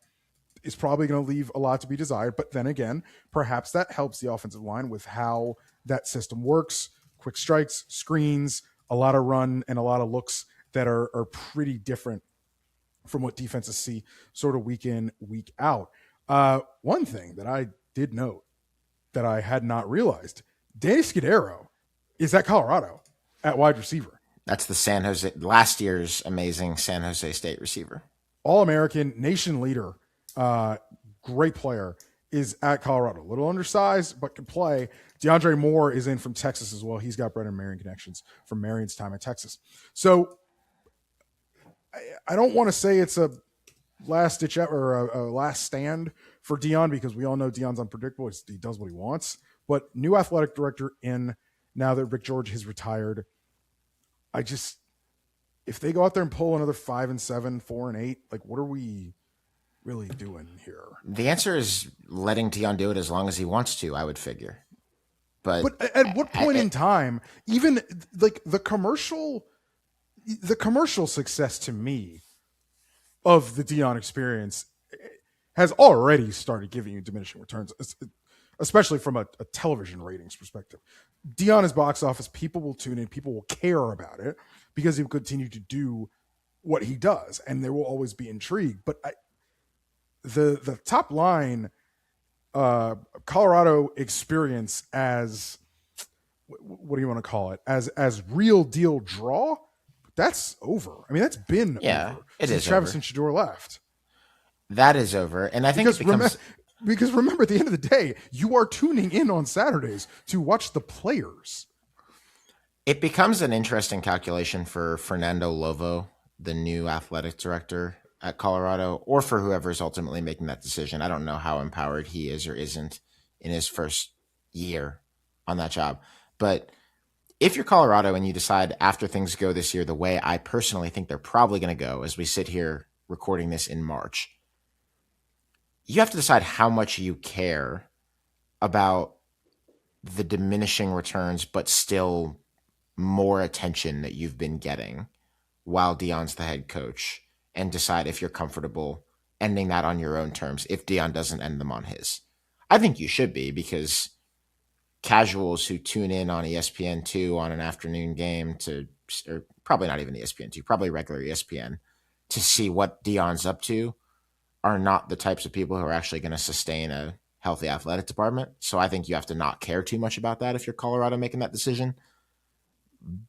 [SPEAKER 2] is probably going to leave a lot to be desired? But then again, perhaps that helps the offensive line with how that system works. Quick strikes, screens, a lot of run, and a lot of looks that are pretty different from what defenses see sort of week in, week out. One thing that I did note that I had not realized, Danny Scudero is at Colorado at wide receiver.
[SPEAKER 1] That's the last year's amazing San Jose State receiver.
[SPEAKER 2] All-American, nation leader, great player, is at Colorado. A little undersized, but can play. DeAndre Moore is in from Texas as well. He's got Brennan Marion connections from Marion's time in Texas. So I don't want to say it's a last ditch or a last stand for Deion, because we all know Deion's unpredictable. He does what he wants. But new athletic director in, now that Rick George has retired, if they go out there and pull another 5-7, 4-8, like what are we really doing here?
[SPEAKER 1] The answer is letting Deion do it as long as he wants to, I would figure. But
[SPEAKER 2] at what point in time, even like the commercial success to me of the Deion experience has already started giving you diminishing returns, especially from a television ratings perspective. Deion is box office. People will tune in. People will care about it because he will continue to do what he does, and they will always be intrigued. But the top line Colorado experience as what do you want to call it, as real deal draw, that's over. I mean, that's been
[SPEAKER 1] Yeah,
[SPEAKER 2] over
[SPEAKER 1] it
[SPEAKER 2] since
[SPEAKER 1] is
[SPEAKER 2] Travis
[SPEAKER 1] over.
[SPEAKER 2] and Shador left.
[SPEAKER 1] That is over. And I think it
[SPEAKER 2] Because
[SPEAKER 1] becomes
[SPEAKER 2] because remember, at the end of the day, you are tuning in on Saturdays to watch the players.
[SPEAKER 1] it becomes an interesting calculation for Fernando Lovo, the new athletic director at Colorado, or for whoever is ultimately making that decision. I don't know how empowered he is or isn't in his first year on that job. But if you're Colorado and you decide after things go this year the way I personally think they're probably going to go as we sit here recording this in March, you have to decide how much you care about the diminishing returns, but still more attention that you've been getting while Dion's the head coach, and decide if you're comfortable ending that on your own terms if Dion doesn't end them on his. I think you should be, because casuals who tune in on ESPN2 on an afternoon game to, or probably not even ESPN2, probably regular ESPN, to see what Dion's up to are not the types of people who are actually going to sustain a healthy athletic department. So I think you have to not care too much about that if you're Colorado making that decision.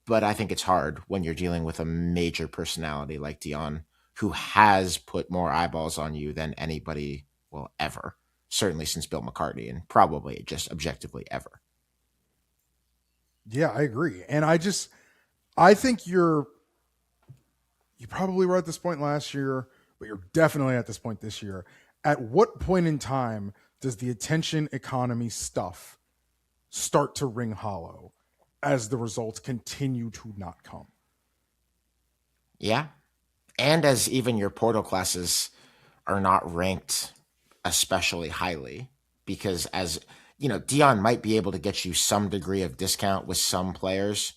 [SPEAKER 1] But I think it's hard when you're dealing with a major personality like Dion, who has put more eyeballs on you than anybody will ever, certainly since Bill McCartney, and probably just objectively ever.
[SPEAKER 2] Yeah, I agree. And I think you probably were at this point last year, but you're definitely at this point this year. At what point in time does the attention economy stuff start to ring hollow as the results continue to not come?
[SPEAKER 1] Yeah. And as even your portal classes are not ranked especially highly, because as you know, Dion might be able to get you some degree of discount with some players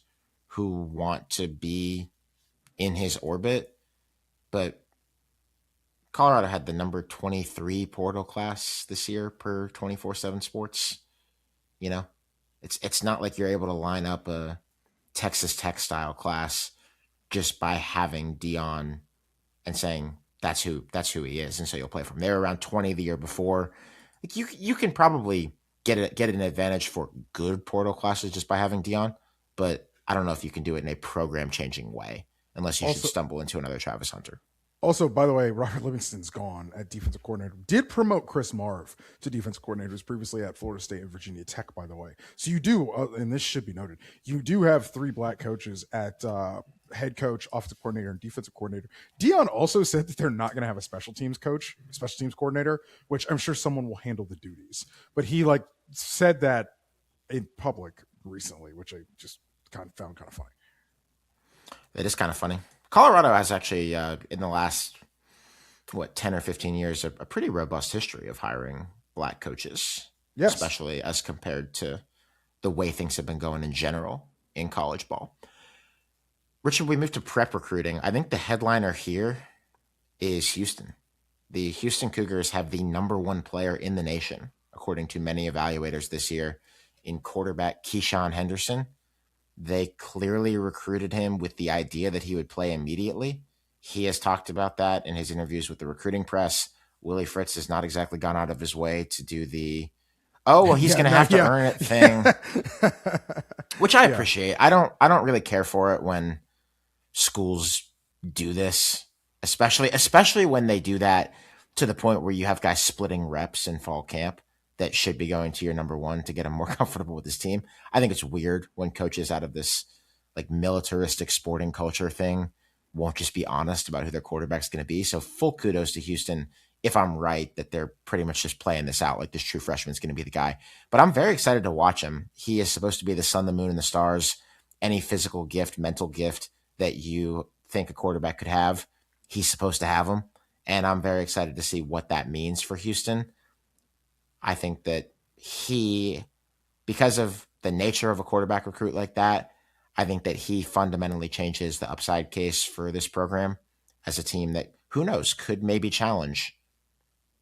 [SPEAKER 1] who want to be in his orbit, but Colorado had the number 23 portal class this year per 24/7 Sports. You know, it's not like you're able to line up a Texas Tech style class just by having Dion and saying that's who he is, and so you'll play from there. Around 20 the year before, like you can probably get an advantage for good portal classes just by having Dion, but I don't know if you can do it in a program changing way unless you should
[SPEAKER 2] Also,
[SPEAKER 1] stumble into another Travis Hunter.
[SPEAKER 2] Also, by the way, Robert Livingston's gone at defensive coordinator. Did promote Chris Marv to defensive coordinator. Was previously at Florida State and Virginia Tech, by the way. So you do, and this should be noted, you do have three black coaches at head coach, offensive coordinator, and defensive coordinator. Dion also said that they're not going to have a special teams coach, special teams coordinator, which I'm sure someone will handle the duties. But he said that in public recently, which I just found kind of funny.
[SPEAKER 1] It is kind of funny. Colorado has actually, in the last, 10 or 15 years, a pretty robust history of hiring black coaches,
[SPEAKER 2] Yes.
[SPEAKER 1] especially as compared to the way things have been going in general in college ball. Richard, we moved to prep recruiting. I think the headliner here is Houston. The Houston Cougars have the number one player in the nation, according to many evaluators this year, in quarterback Keyshawn Henderson. They clearly recruited him with the idea that he would play immediately. He has talked about that in his interviews with the recruiting press. Willie Fritz has not exactly gone out of his way to do the, oh, well, he's
[SPEAKER 2] Yeah,
[SPEAKER 1] going to
[SPEAKER 2] no,
[SPEAKER 1] have to
[SPEAKER 2] yeah.
[SPEAKER 1] earn it thing, which I
[SPEAKER 2] Yeah.
[SPEAKER 1] appreciate. I don't really care for it when schools do this, especially when they do that to the point where you have guys splitting reps in fall camp that should be going to your number one to get him more comfortable with his team. I think it's weird when coaches out of this like militaristic sporting culture thing won't just be honest about who their quarterback's going to be. So full kudos to Houston if I'm right that they're pretty much just playing this out like this true freshman's going to be the guy. But I'm very excited to watch him. He is supposed to be the sun, the moon, and the stars. Any physical gift, mental gift that you think a quarterback could have, he's supposed to have them. And I'm very excited to see what that means for Houston. I think that because of the nature of a quarterback recruit like that, I think that he fundamentally changes the upside case for this program as a team that, who knows, could maybe challenge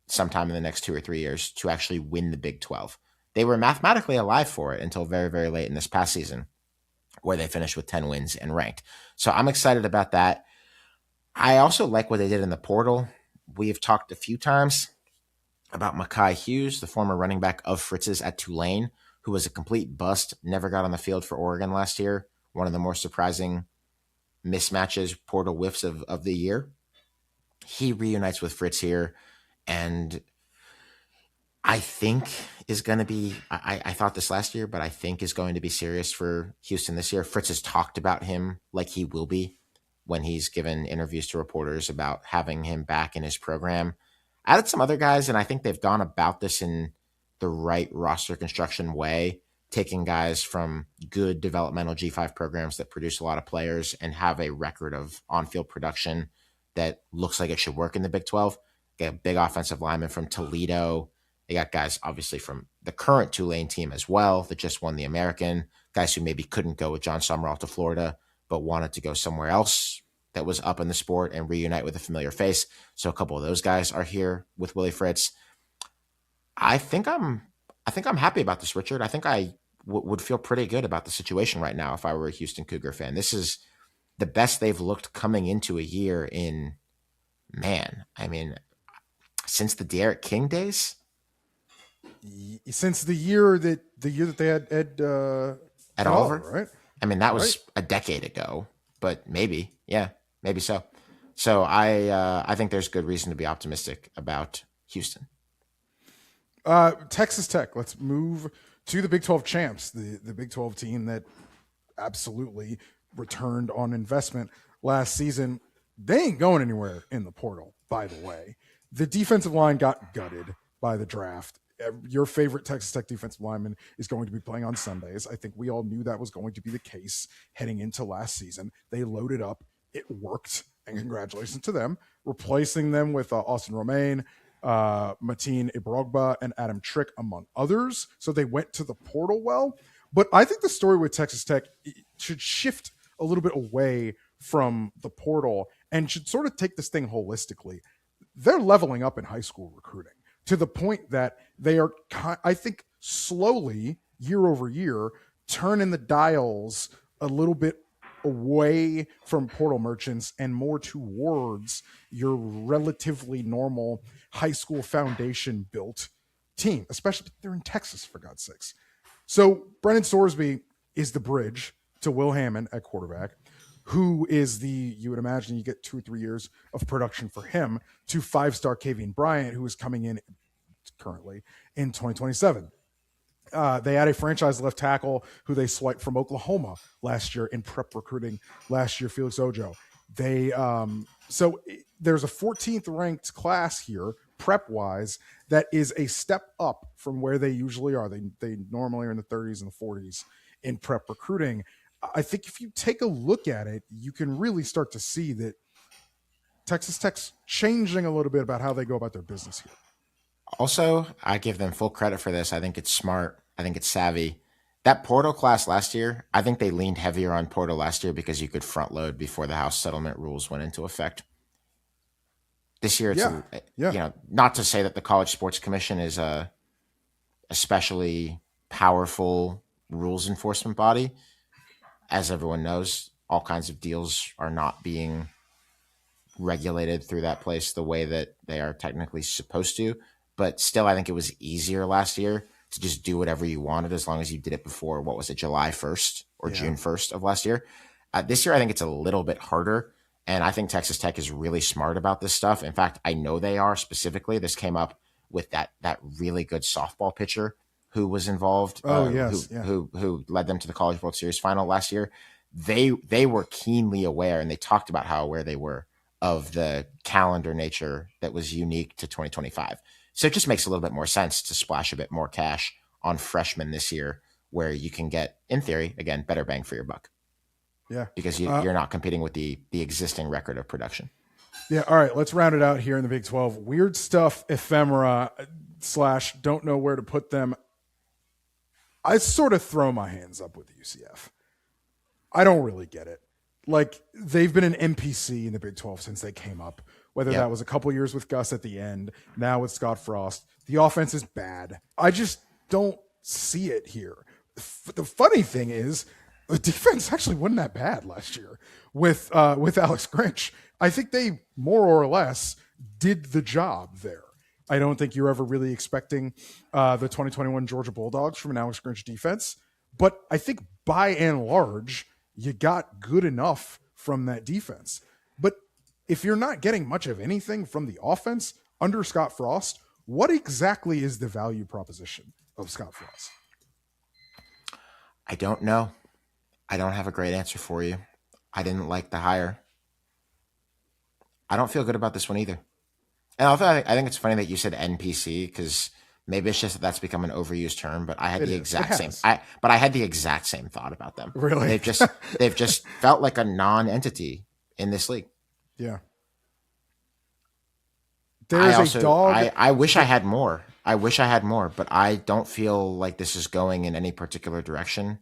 [SPEAKER 1] sometime in the next 2 or 3 years to actually win the Big 12. They were mathematically alive for it until very, very late in this past season, where they finished with 10 wins and ranked. So I'm excited about that. I also like what they did in the portal. We've talked a few times about Makai Hughes, the former running back of Fritz's at Tulane, who was a complete bust, never got on the field for Oregon last year. One of the more surprising mismatches, portal whiffs of the year. He reunites with Fritz here, and I think is going to be, I thought this last year, but I think is going to be serious for Houston this year. Fritz has talked about him like he will be when he's given interviews to reporters about having him back in his program. Added some other guys, and I think they've gone about this in the right roster construction way, taking guys from good developmental G5 programs that produce a lot of players and have a record of on-field production that looks like it should work in the Big 12. Get a big offensive lineman from Toledo. They got guys obviously from the current Tulane team as well that just won the American, guys who maybe couldn't go with John Summerall to Florida, but wanted to go somewhere else that was up in the sport and reunite with a familiar face. So a couple of those guys are here with Willie Fritz. I think I'm happy about this, Richard. I think I would feel pretty good about the situation right now if I were a Houston Cougar fan. This is the best they've looked coming into a year in, man, I mean, since the Derek King days.
[SPEAKER 2] Since the year that they had Ed
[SPEAKER 1] Oliver,
[SPEAKER 2] right?
[SPEAKER 1] I mean, that was a decade ago, but maybe, yeah, maybe so. So I think there's good reason to be optimistic about Houston.
[SPEAKER 2] Texas Tech. Let's move to the Big 12 champs, the Big 12 team that absolutely returned on investment last season. They ain't going anywhere in the portal, by the way. The defensive line got gutted by the draft. Your favorite Texas Tech defensive lineman is going to be playing on Sundays. I think we all knew that was going to be the case heading into last season. They loaded up. It worked, and congratulations to them. Replacing them with Austin Romaine, Mateen Ibrogba, and Adam Trick, among others. So they went to the portal well. But I think the story with Texas Tech should shift a little bit away from the portal and should sort of take this thing holistically. They're leveling up in high school recruiting to the point that they are, I think, slowly, year over year, turning the dials a little bit away from portal merchants and more towards your relatively normal high school foundation built team, especially they're in Texas, for God's sakes. So Brennan Sorsby is the bridge to Will Hammond at quarterback, who is you would imagine you get 2 or 3 years of production for him, to 5-star Kavian Bryant, who is coming in currently in 2027. They had a franchise left tackle who they swiped from Oklahoma last year in prep recruiting last year, Felix Ojo. So there's a 14th ranked class here, prep wise, that is a step up from where they usually are. They normally are in the 30s and the 40s in prep recruiting. I think if you take a look at it, you can really start to see that Texas Tech's changing a little bit about how they go about their business here.
[SPEAKER 1] Also, I give them full credit for this. I think it's smart. I think it's savvy. That portal class last year, I think they leaned heavier on portal last year because you could front load before the House settlement rules went into effect. This year, it's you know, not to say that the College Sports Commission is a especially powerful rules enforcement body. As everyone knows, all kinds of deals are not being regulated through that place the way that they are technically supposed to. But still, I think it was easier last year to just do whatever you wanted as long as you did it before, what was it, July 1st or June 1st of last year. This year, I think it's a little bit harder. And I think Texas Tech is really smart about this stuff. In fact, I know they are specifically. This came up with that really good softball pitcher who was involved, who led them to the College World Series final last year. They were keenly aware, and they talked about how aware they were of the calendar nature that was unique to 2025. So it just makes a little bit more sense to splash a bit more cash on freshmen this year, where you can get, in theory, again, better bang for your buck.
[SPEAKER 2] Yeah,
[SPEAKER 1] because you're not competing with the existing record of production.
[SPEAKER 2] Yeah. All right. Let's round it out here in the Big 12. Weird stuff, ephemera / don't know where to put them. I sort of throw my hands up with UCF. I don't really get it. Like, they've been an NPC in the Big 12 since they came up, whether that was a couple years with Gus at the end, now with Scott Frost. The offense is bad. I just don't see it here. The funny thing is, the defense actually wasn't that bad last year with Alex Grinch. I think they more or less did the job there. I don't think you're ever really expecting the 2021 Georgia Bulldogs from an Alex Grinch defense. But I think by and large, you got good enough from that defense. But if you're not getting much of anything from the offense under Scott Frost, what exactly is the value proposition of Scott Frost?
[SPEAKER 1] I don't know. I don't have a great answer for you. I didn't like the hire. I don't feel good about this one either. And although I think it's funny that you said NPC because maybe it's just that that's become an overused term, but I had
[SPEAKER 2] It
[SPEAKER 1] the
[SPEAKER 2] is. It
[SPEAKER 1] exact same.
[SPEAKER 2] has.
[SPEAKER 1] I had the exact same thought about them.
[SPEAKER 2] Really?
[SPEAKER 1] They've just felt like a non-entity in this league.
[SPEAKER 2] Yeah.
[SPEAKER 1] I
[SPEAKER 2] There's a
[SPEAKER 1] also
[SPEAKER 2] dog.
[SPEAKER 1] I wish I had more. I wish I had more, but I don't feel like this is going in any particular direction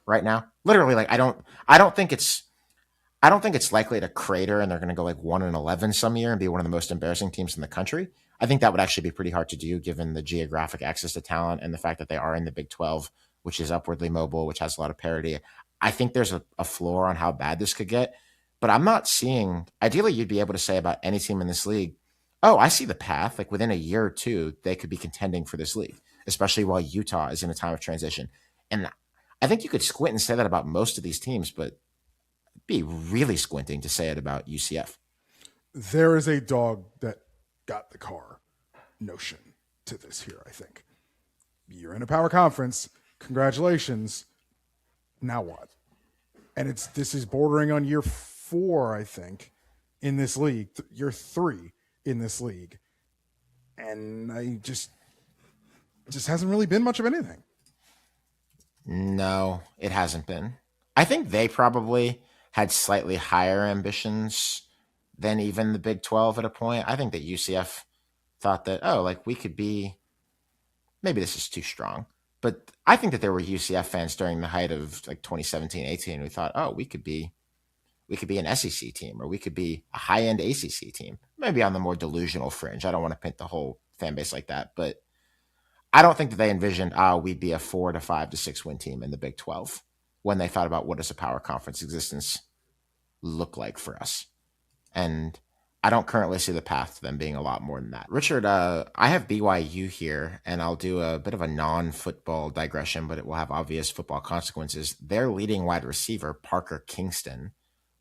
[SPEAKER 1] right now. Literally, like I don't think it's likely to crater and they're going to go like 1-11 some year and be one of the most embarrassing teams in the country. I think that would actually be pretty hard to do given the geographic access to talent and the fact that they are in the Big 12, which is upwardly mobile, which has a lot of parity. I think there's a floor on how bad this could get, but I'm not seeing, ideally, you'd be able to say about any team in this league, oh, I see the path. Like within a year or two, they could be contending for this league, especially while Utah is in a time of transition. And I think you could squint and say that about most of these teams, but be really squinting to say it about UCF.
[SPEAKER 2] There is a dog that got the car notion to this here, I think. You're in a power conference. Congratulations. Now what? And this is bordering on year 4, I think, in this league. Year 3 in this league. And I just hasn't really been much of anything.
[SPEAKER 1] No, it hasn't been. I think they probably had slightly higher ambitions than even the Big 12 at a point. I think that UCF thought that, oh, like we could be, maybe this is too strong, but I think that there were UCF fans during the height of like 2017-18 who thought, oh, we could be an SEC team or we could be a high end ACC team, maybe on the more delusional fringe. I don't want to paint the whole fan base like that, but I don't think that they envisioned, we'd be a 4 to 5 to 6 win team in the Big 12 when they thought about what does a power conference existence look like for us. And I don't currently see the path to them being a lot more than that. Richard, I have BYU here, and I'll do a bit of a non-football digression, but it will have obvious football consequences. Their leading wide receiver, Parker Kingston,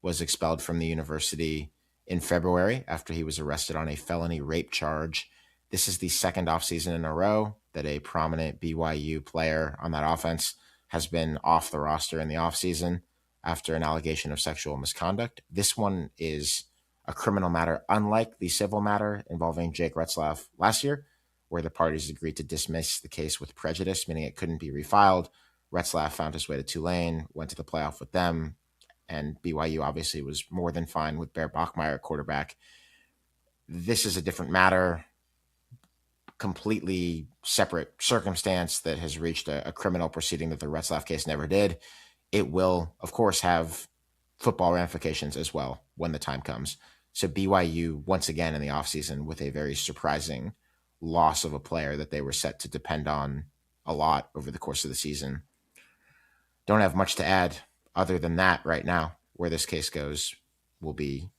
[SPEAKER 1] was expelled from the university in February after he was arrested on a felony rape charge. This is the second offseason in a row that a prominent BYU player on that offense has been off the roster in the offseason after an allegation of sexual misconduct. This one is a criminal matter, unlike the civil matter involving Jake Retzlaff last year, where the parties agreed to dismiss the case with prejudice, meaning it couldn't be refiled. Retzlaff found his way to Tulane, went to the playoff with them, and BYU obviously was more than fine with Bear Bachmeier at quarterback. This is a different matter, completely separate circumstance that has reached a criminal proceeding that the Retzlaff case never did. It will, of course, have football ramifications as well when the time comes. So BYU, once again in the offseason, with a very surprising loss of a player that they were set to depend on a lot over the course of the season. Don't have much to add other than that right now. Where this case goes will be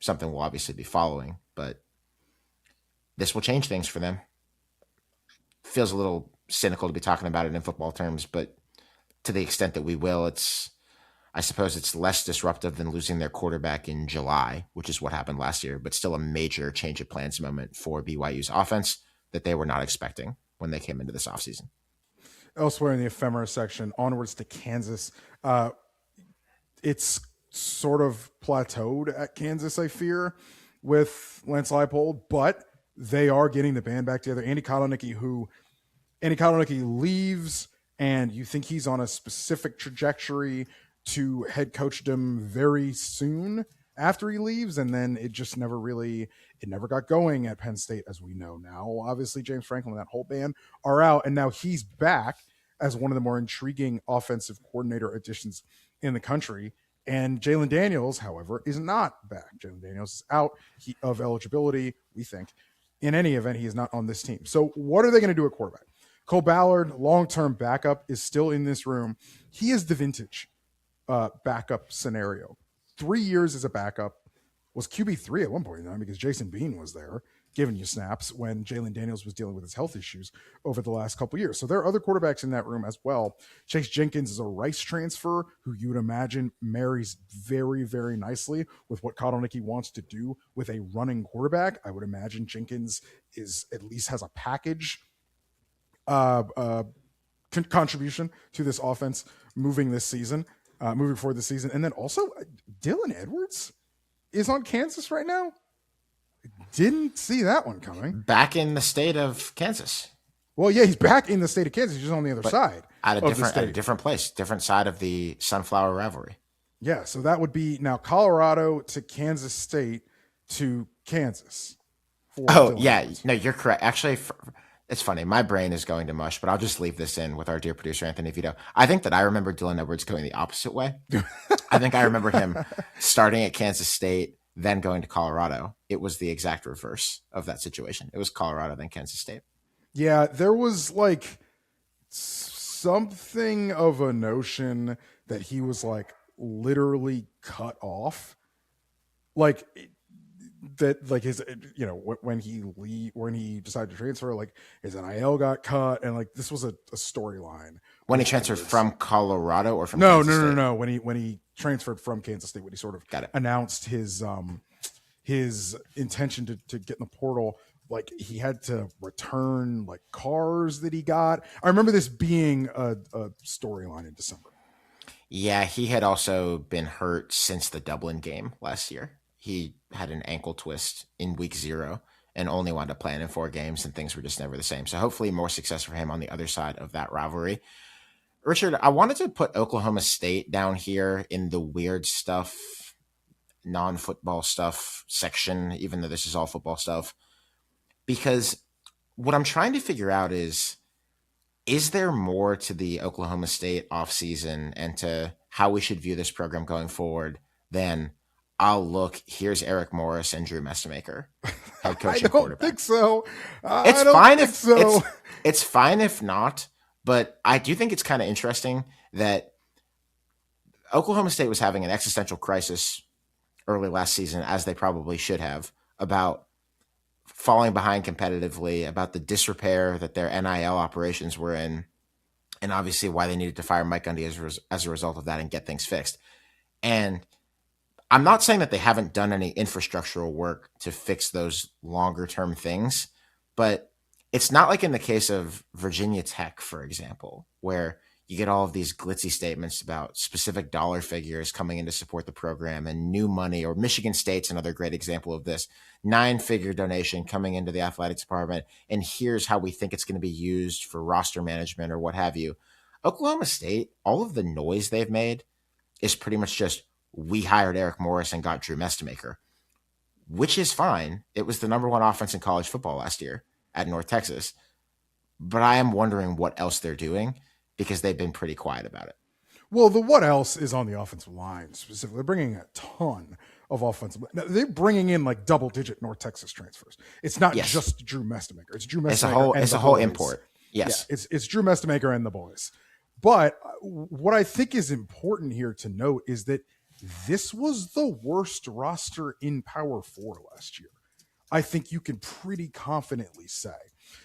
[SPEAKER 1] something we'll obviously be following, but this will change things for them. Feels a little cynical to be talking about it in football terms, but to the extent that we will, I suppose it's less disruptive than losing their quarterback in July, which is what happened last year, but still a major change of plans moment for BYU's offense that they were not expecting when they came into this offseason.
[SPEAKER 2] Elsewhere in the ephemera section, onwards to Kansas. It's sort of plateaued at Kansas, I fear, with Lance Leipold, but they are getting the band back together. Andy Kotelnicki leaves, and you think he's on a specific trajectory to head coachdom very soon after he leaves, and then it never got going at Penn State, as we know now. Obviously, James Franklin and that whole band are out, and now he's back as one of the more intriguing offensive coordinator additions in the country. And Jalen Daniels, however, is not back. Jalen Daniels is out of eligibility, we think. In any event, he is not on this team. So what are they going to do at quarterback? Cole Ballard, long-term backup, is still in this room. He is the vintage backup scenario. 3 years as a backup, was QB3 at one point in time because Jason Bean was there. giving you snaps when Jalen Daniels was dealing with his health issues over the last couple of years. So there are other quarterbacks in that room as well. Chase Jenkins is a Rice transfer who you would imagine marries very, very nicely with what Kotelnicki wants to do with a running quarterback. I would imagine Jenkins is at least has a package contribution to this offense moving forward this season. And then also Dylan Edwards is on Kansas right now. Didn't see that one coming.
[SPEAKER 1] Back in the state of Kansas.
[SPEAKER 2] Well, yeah, he's back in the state of Kansas. He's just on the other side.
[SPEAKER 1] At a different place, different side of the Sunflower rivalry.
[SPEAKER 2] Yeah, so that would be now Colorado to Kansas State to Kansas.
[SPEAKER 1] No, you're correct. Actually, it's funny. My brain is going to mush, but I'll just leave this in with our dear producer, Anthony Vito. I think that I remember Dylan Edwards going the opposite way. I think I remember him starting at Kansas State, then going to Colorado. It was the exact reverse of that situation. It was Colorado, then Kansas State.
[SPEAKER 2] Yeah, there was like something of a notion that he was like literally cut off. Like that, like his, when he decided to transfer, like his NIL got cut, and like this was a storyline.
[SPEAKER 1] When he transferred from Colorado or from
[SPEAKER 2] no. When he transferred from Kansas State, when he sort of announced his intention to get in the portal, like he had to return like cars that he got. I remember this being a storyline in December.
[SPEAKER 1] Yeah, he had also been hurt since the Dublin game last year. He had an ankle twist in week 0 and only wound up playing in 4 games, and things were just never the same. So hopefully more success for him on the other side of that rivalry. Richard, I wanted to put Oklahoma State down here in the weird stuff, non-football stuff section, even though this is all football stuff, because what I'm trying to figure out is there more to the Oklahoma State offseason and to how we should view this program going forward than here's Eric Morris and Drew Mestemaker, head coach and quarterback.
[SPEAKER 2] I don't think so.
[SPEAKER 1] It's fine if not, but I do think it's kind of interesting that Oklahoma State was having an existential crisis early last season, as they probably should have, about falling behind competitively, about the disrepair that their NIL operations were in, and obviously why they needed to fire Mike Gundy as a result of that and get things fixed. And I'm not saying that they haven't done any infrastructural work to fix those longer term things, but it's not like in the case of Virginia Tech, for example, where you get all of these glitzy statements about specific dollar figures coming in to support the program and new money, or Michigan State's another great example of this, 9-figure donation coming into the athletics department. And here's how we think it's going to be used for roster management or what have you. Oklahoma State, all of the noise they've made is pretty much just, we hired Eric Morris and got Drew Mestemaker, which is fine. It was the number 1 offense in college football last year at North Texas. But I am wondering what else they're doing, because they've been pretty quiet about it.
[SPEAKER 2] Well, the what else is on the offensive line specifically. They're bringing a ton of offensive. They're bringing in like double-digit North Texas transfers. It's not just Drew Mestemaker. It's Drew Mestemaker.
[SPEAKER 1] It's a whole import. Yes,
[SPEAKER 2] yeah, it's Drew Mestemaker and the boys. But what I think is important here to note is that this was the worst roster in Power 4 last year. I think you can pretty confidently say.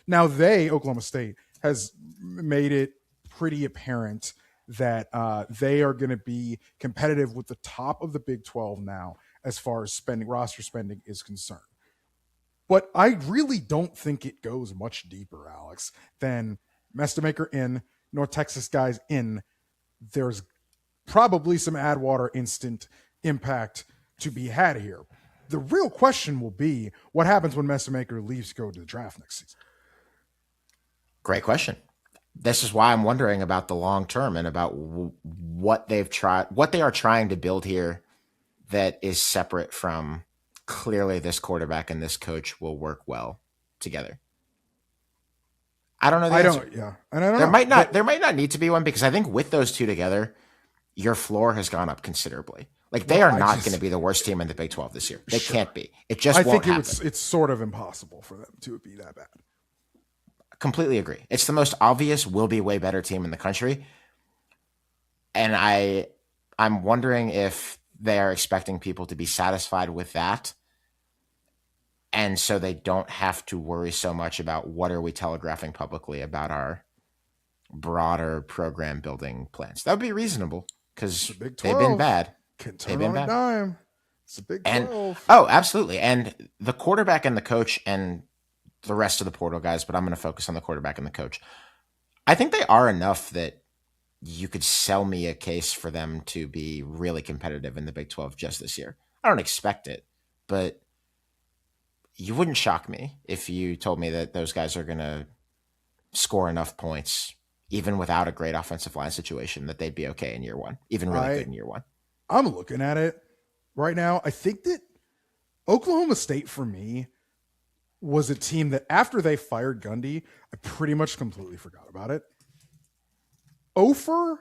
[SPEAKER 2] Now, Oklahoma State, has made it pretty apparent that they are going to be competitive with the top of the Big 12 now as far as roster spending is concerned. But I really don't think it goes much deeper, Alex, than Mestemaker in, North Texas guys in. There's probably some Adwater instant impact to be had here. The real question will be what happens when Mestemaker leaves to go to the draft next season.
[SPEAKER 1] Great question. This is why I'm wondering about the long term and about what they are trying to build here that is separate from clearly this quarterback and this coach will work well together. I don't know.
[SPEAKER 2] I don't know.
[SPEAKER 1] There might not need to be one, because I think with those two together, your floor has gone up considerably. Like they are not going to be the worst team in the Big 12 this year. They can't be. It just won't happen.
[SPEAKER 2] It's sort of impossible for them to be that bad.
[SPEAKER 1] Completely agree. It's the most obvious, will be way better team in the country. And I'm wondering if they are expecting people to be satisfied with that And so they don't have to worry so much about what are we telegraphing publicly about our broader program building plans. That would be reasonable
[SPEAKER 2] It's the
[SPEAKER 1] because
[SPEAKER 2] Big
[SPEAKER 1] they've been
[SPEAKER 2] 12.
[SPEAKER 1] bad.
[SPEAKER 2] Can
[SPEAKER 1] They've
[SPEAKER 2] turn
[SPEAKER 1] been
[SPEAKER 2] on a
[SPEAKER 1] bad.
[SPEAKER 2] dime. It's the Big
[SPEAKER 1] And
[SPEAKER 2] 12.
[SPEAKER 1] oh, absolutely. And the quarterback and the coach and the rest of the portal guys, but I'm going to focus on the quarterback and the coach. I think they are enough that you could sell me a case for them to be really competitive in the Big 12 just this year. I don't expect it, but you wouldn't shock me if you told me that those guys are going to score enough points, even without a great offensive line situation, that they'd be okay in year one, even really good in year one.
[SPEAKER 2] I'm looking at it right now. I think that Oklahoma State, for me, was a team that after they fired Gundy, I pretty much completely forgot about it. Ofer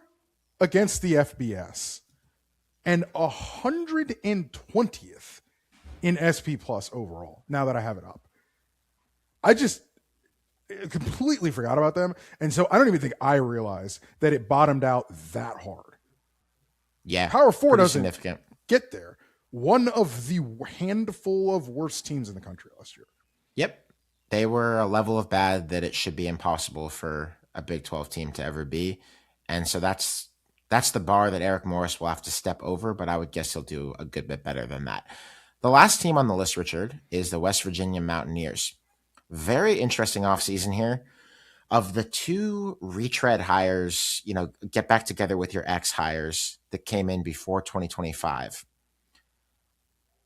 [SPEAKER 2] against the FBS and 120th in SP Plus overall, now that I have it up. I just completely forgot about them. And so I don't even think I realized that it bottomed out that hard.
[SPEAKER 1] Yeah.
[SPEAKER 2] Power 4 doesn't
[SPEAKER 1] significant.
[SPEAKER 2] Get there. One of the handful of worst teams in the country last year.
[SPEAKER 1] Yep. They were a level of bad that it should be impossible for a Big 12 team to ever be. And so that's the bar that Eric Morris will have to step over, but I would guess he'll do a good bit better than that. The last team on the list, Richard, is the West Virginia Mountaineers. Very interesting offseason here. Of the two retread hires, get back together with your ex hires that came in before 2025.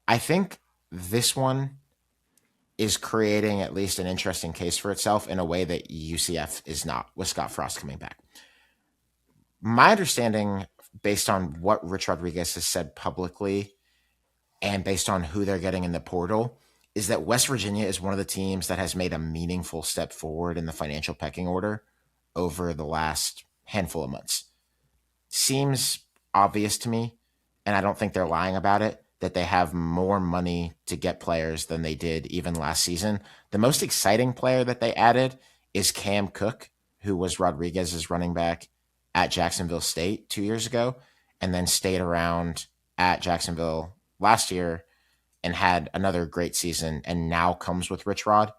[SPEAKER 1] I think this one is creating at least an interesting case for itself in a way that UCF is not, with Scott Frost coming back. My understanding, based on what Rich Rodriguez has said publicly and based on who they're getting in the portal, is that West Virginia is one of the teams that has made a meaningful step forward in the financial pecking order over the last handful of months. Seems obvious to me, and I don't think they're lying about it, that they have more money to get players than they did even last season. The most exciting player that they added is Cam Cook, who was Rodriguez's running back at Jacksonville State 2 years ago, and then stayed around at Jacksonville last year and had another great season, and now comes with Rich Rod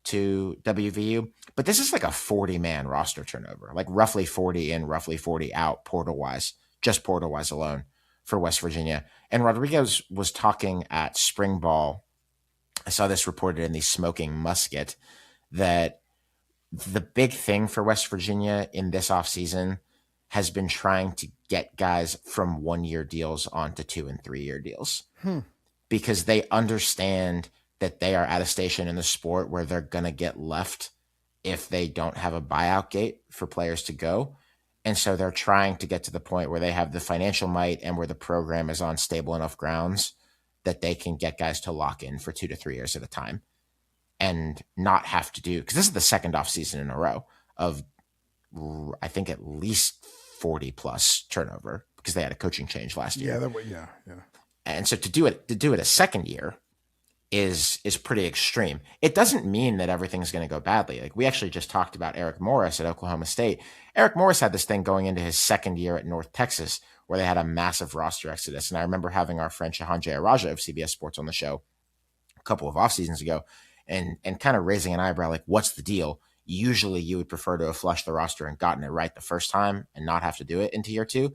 [SPEAKER 1] to WVU. But this is like a 40-man roster turnover, like roughly 40 in, roughly 40 out portal-wise, just portal-wise alone for West Virginia. And Rodriguez was talking at spring ball. I saw this reported in the Smoking Musket that the big thing for West Virginia in this offseason has been trying to get guys from 1-year deals onto 2 and 3 year deals. Because they understand that they are at a station in the sport where they're going to get left if they don't have a buyout gate for players to go. And so they're trying to get to the point where they have the financial might and where the program is on stable enough grounds that they can get guys to lock in for 2 to 3 years at a time and not have to do, because this is the second off season in a row of, I think, at least 40 plus turnover because they had a coaching change last year.
[SPEAKER 2] Yeah.
[SPEAKER 1] And so to do it a second year is pretty extreme. It doesn't mean that everything's going to go badly. Like, we actually just talked about Eric Morris at Oklahoma State. Eric Morris had this thing going into his second year at North Texas where they had a massive roster exodus. And I remember having our friend Shahan Jayaraja of CBS Sports on the show a couple of off seasons ago and kind of raising an eyebrow, like, what's the deal? Usually you would prefer to have flushed the roster and gotten it right the first time and not have to do it into year two.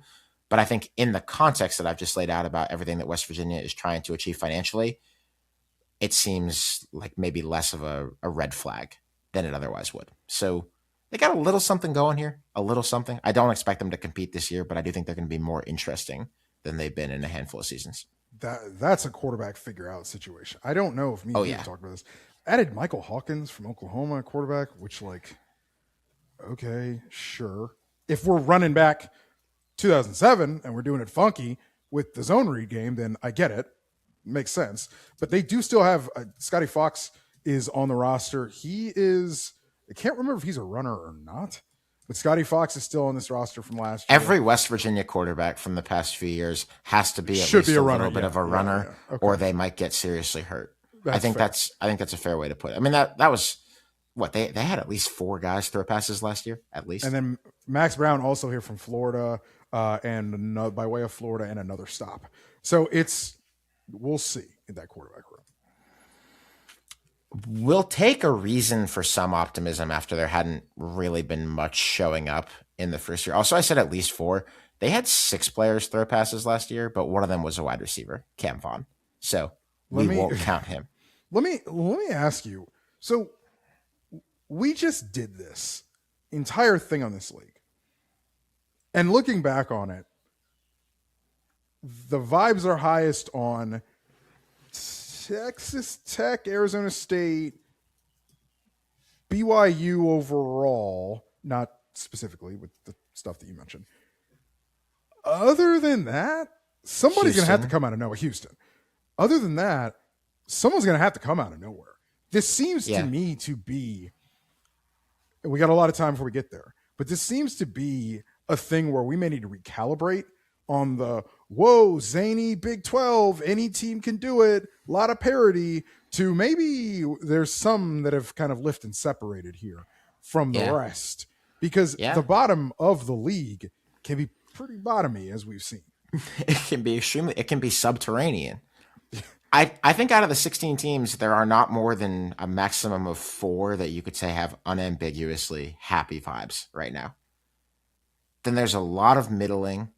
[SPEAKER 1] But I think in the context that I've just laid out about everything that West Virginia is trying to achieve financially, it seems like maybe less of a red flag than it otherwise would. So they got a little something going here, a little something. I don't expect them to compete this year, but I do think they're going to be more interesting than they've been in a handful of seasons.
[SPEAKER 2] That's a quarterback figure out situation. I don't know if me and you talked about this. Added Michael Hawkins from Oklahoma, quarterback, which, like, okay, sure. If we're running back 2007 and we're doing it funky with the zone read game, then I get it. Makes sense. But they do still have Scotty Fox is on the roster. I can't remember if he's a runner or not, but Scotty Fox is still on this roster from last year.
[SPEAKER 1] Every West Virginia quarterback from the past few years has to be at least a little bit of a runner, or they might get seriously hurt. I think that's a fair way to put it. I mean, that was what they had at least 4 guys throw passes last year, at least.
[SPEAKER 2] And then Max Brown also here from Florida, and by way of Florida and another stop. So we'll see in that quarterback room.
[SPEAKER 1] We'll take a reason for some optimism after there hadn't really been much showing up in the first year. Also, I said at least 4. They had 6 players throw passes last year, but one of them was a wide receiver, Cam Vaughn. So
[SPEAKER 2] Let
[SPEAKER 1] we
[SPEAKER 2] me
[SPEAKER 1] won't count him.
[SPEAKER 2] let me ask you. So we just did this entire thing on this league. And looking back on it, the vibes are highest on Texas Tech, Arizona State, BYU overall, not specifically with the stuff that you mentioned. Other than that, somebody's going to have to come out of nowhere. Houston. Other than that, someone's going to have to come out of nowhere. This seems to me to be, we got a lot of time before we get there, but this seems to be a thing where we may need to recalibrate on the, whoa, zany Big 12, any team can do it, a lot of parity, to maybe there's some that have kind of lifted and separated here from the rest. Because the bottom of the league can be pretty bottomy, as we've seen.
[SPEAKER 1] It can be subterranean. I think out of the 16 teams, there are not more than a maximum of 4 that you could say have unambiguously happy vibes right now. Then there's a lot of middling,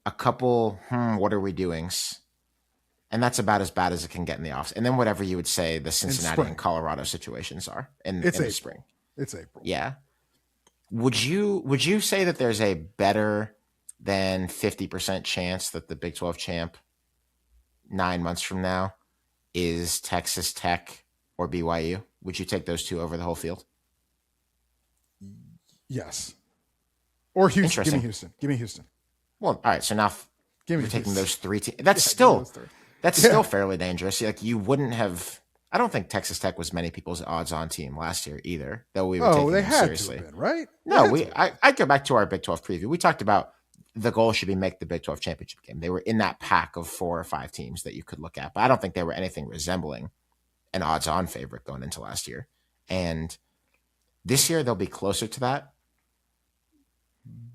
[SPEAKER 1] a couple, what are we doings? And that's about as bad as it can get in the offs. And then whatever you would say the Cincinnati and Colorado situations are in the spring.
[SPEAKER 2] It's April.
[SPEAKER 1] Yeah. Would you say that there's a better than 50% chance that the Big 12 champ 9 months from now is Texas Tech or BYU? Would you take those 2 over the whole field?
[SPEAKER 2] Yes. Or Houston. Give me Houston.
[SPEAKER 1] Well, all right. So now
[SPEAKER 2] you're
[SPEAKER 1] taking those 3 teams. That's still fairly dangerous. Like you wouldn't have. I don't think Texas Tech was many people's odds-on team last year either. Though we were taking them seriously.
[SPEAKER 2] To have been, right?
[SPEAKER 1] No, I go back to our Big 12 preview. We talked about the goal should be make the Big 12 championship game. They were in that pack of 4 or 5 teams that you could look at, but I don't think they were anything resembling an odds-on favorite going into last year. And this year they'll be closer to that.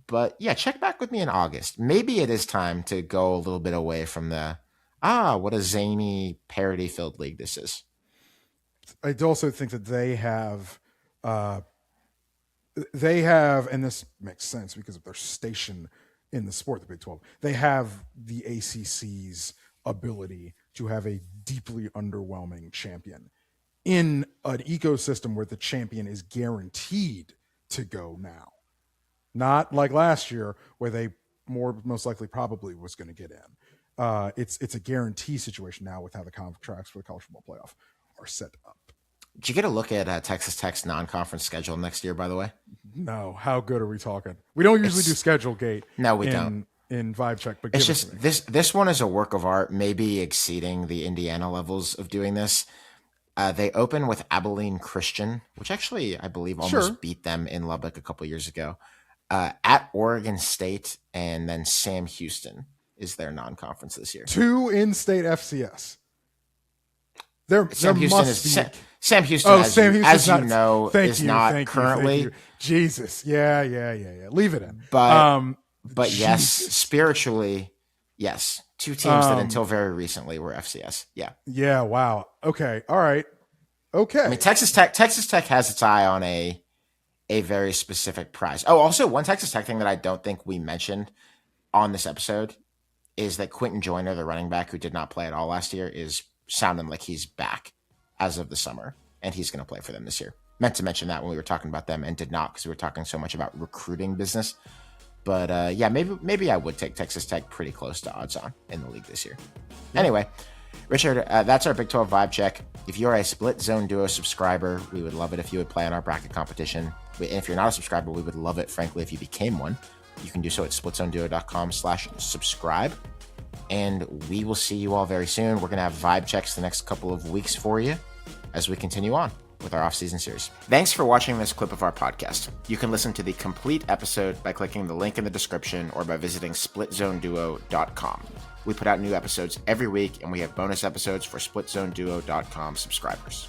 [SPEAKER 1] But yeah, check back with me in August. Maybe it is time to go a little bit away from the, what a zany parody-filled league this is.
[SPEAKER 2] I also think that they have, and this makes sense because of their station in the sport, the Big 12, they have the ACC's ability to have a deeply underwhelming champion in an ecosystem where the champion is guaranteed to go now. Not like last year where they most likely probably was going to get in. It's a guarantee situation now with how the contracts for the college football playoff are set up.
[SPEAKER 1] Did you get a look at Texas Tech's non-conference schedule next year, by the way?
[SPEAKER 2] No. How good are we talking? We don't usually do schedule gate.
[SPEAKER 1] No, we don't.
[SPEAKER 2] In Vibe Check, but
[SPEAKER 1] it's just this one is a work of art, maybe exceeding the Indiana levels of doing this. They open with Abilene Christian, which actually I believe almost beat them in Lubbock a couple years ago. At Oregon State, and then Sam Houston is their non-conference this year.
[SPEAKER 2] 2 in-state FCS.
[SPEAKER 1] Sam Houston, as you know, is not currently.
[SPEAKER 2] Jesus, yeah. Leave it in.
[SPEAKER 1] But yes, spiritually, yes. 2 teams that until very recently were FCS. Yeah.
[SPEAKER 2] Yeah. Wow. Okay. All right. Okay.
[SPEAKER 1] I mean, Texas Tech has its eye on a very specific prize. Oh, also one Texas Tech thing that I don't think we mentioned on this episode is that Quentin Joyner, the running back who did not play at all last year, is sounding like he's back as of the summer, and he's going to play for them this year. Meant to mention that when we were talking about them and did not because we were talking so much about recruiting business. But yeah, maybe I would take Texas Tech pretty close to odds on in the league this year. Yeah. Anyway, Richard, that's our Big 12 Vibe Check. If you're a Split Zone Duo subscriber, we would love it if you would play on our bracket competition. And if you're not a subscriber, we would love it, frankly, if you became one. You can do so at splitzoneduo.com/subscribe. And we will see you all very soon. We're going to have Vibe Checks the next couple of weeks for you as we continue on with our off-season series. Thanks for watching this clip of our podcast. You can listen to the complete episode by clicking the link in the description or by visiting splitzoneduo.com. We put out new episodes every week, and we have bonus episodes for splitzoneduo.com subscribers.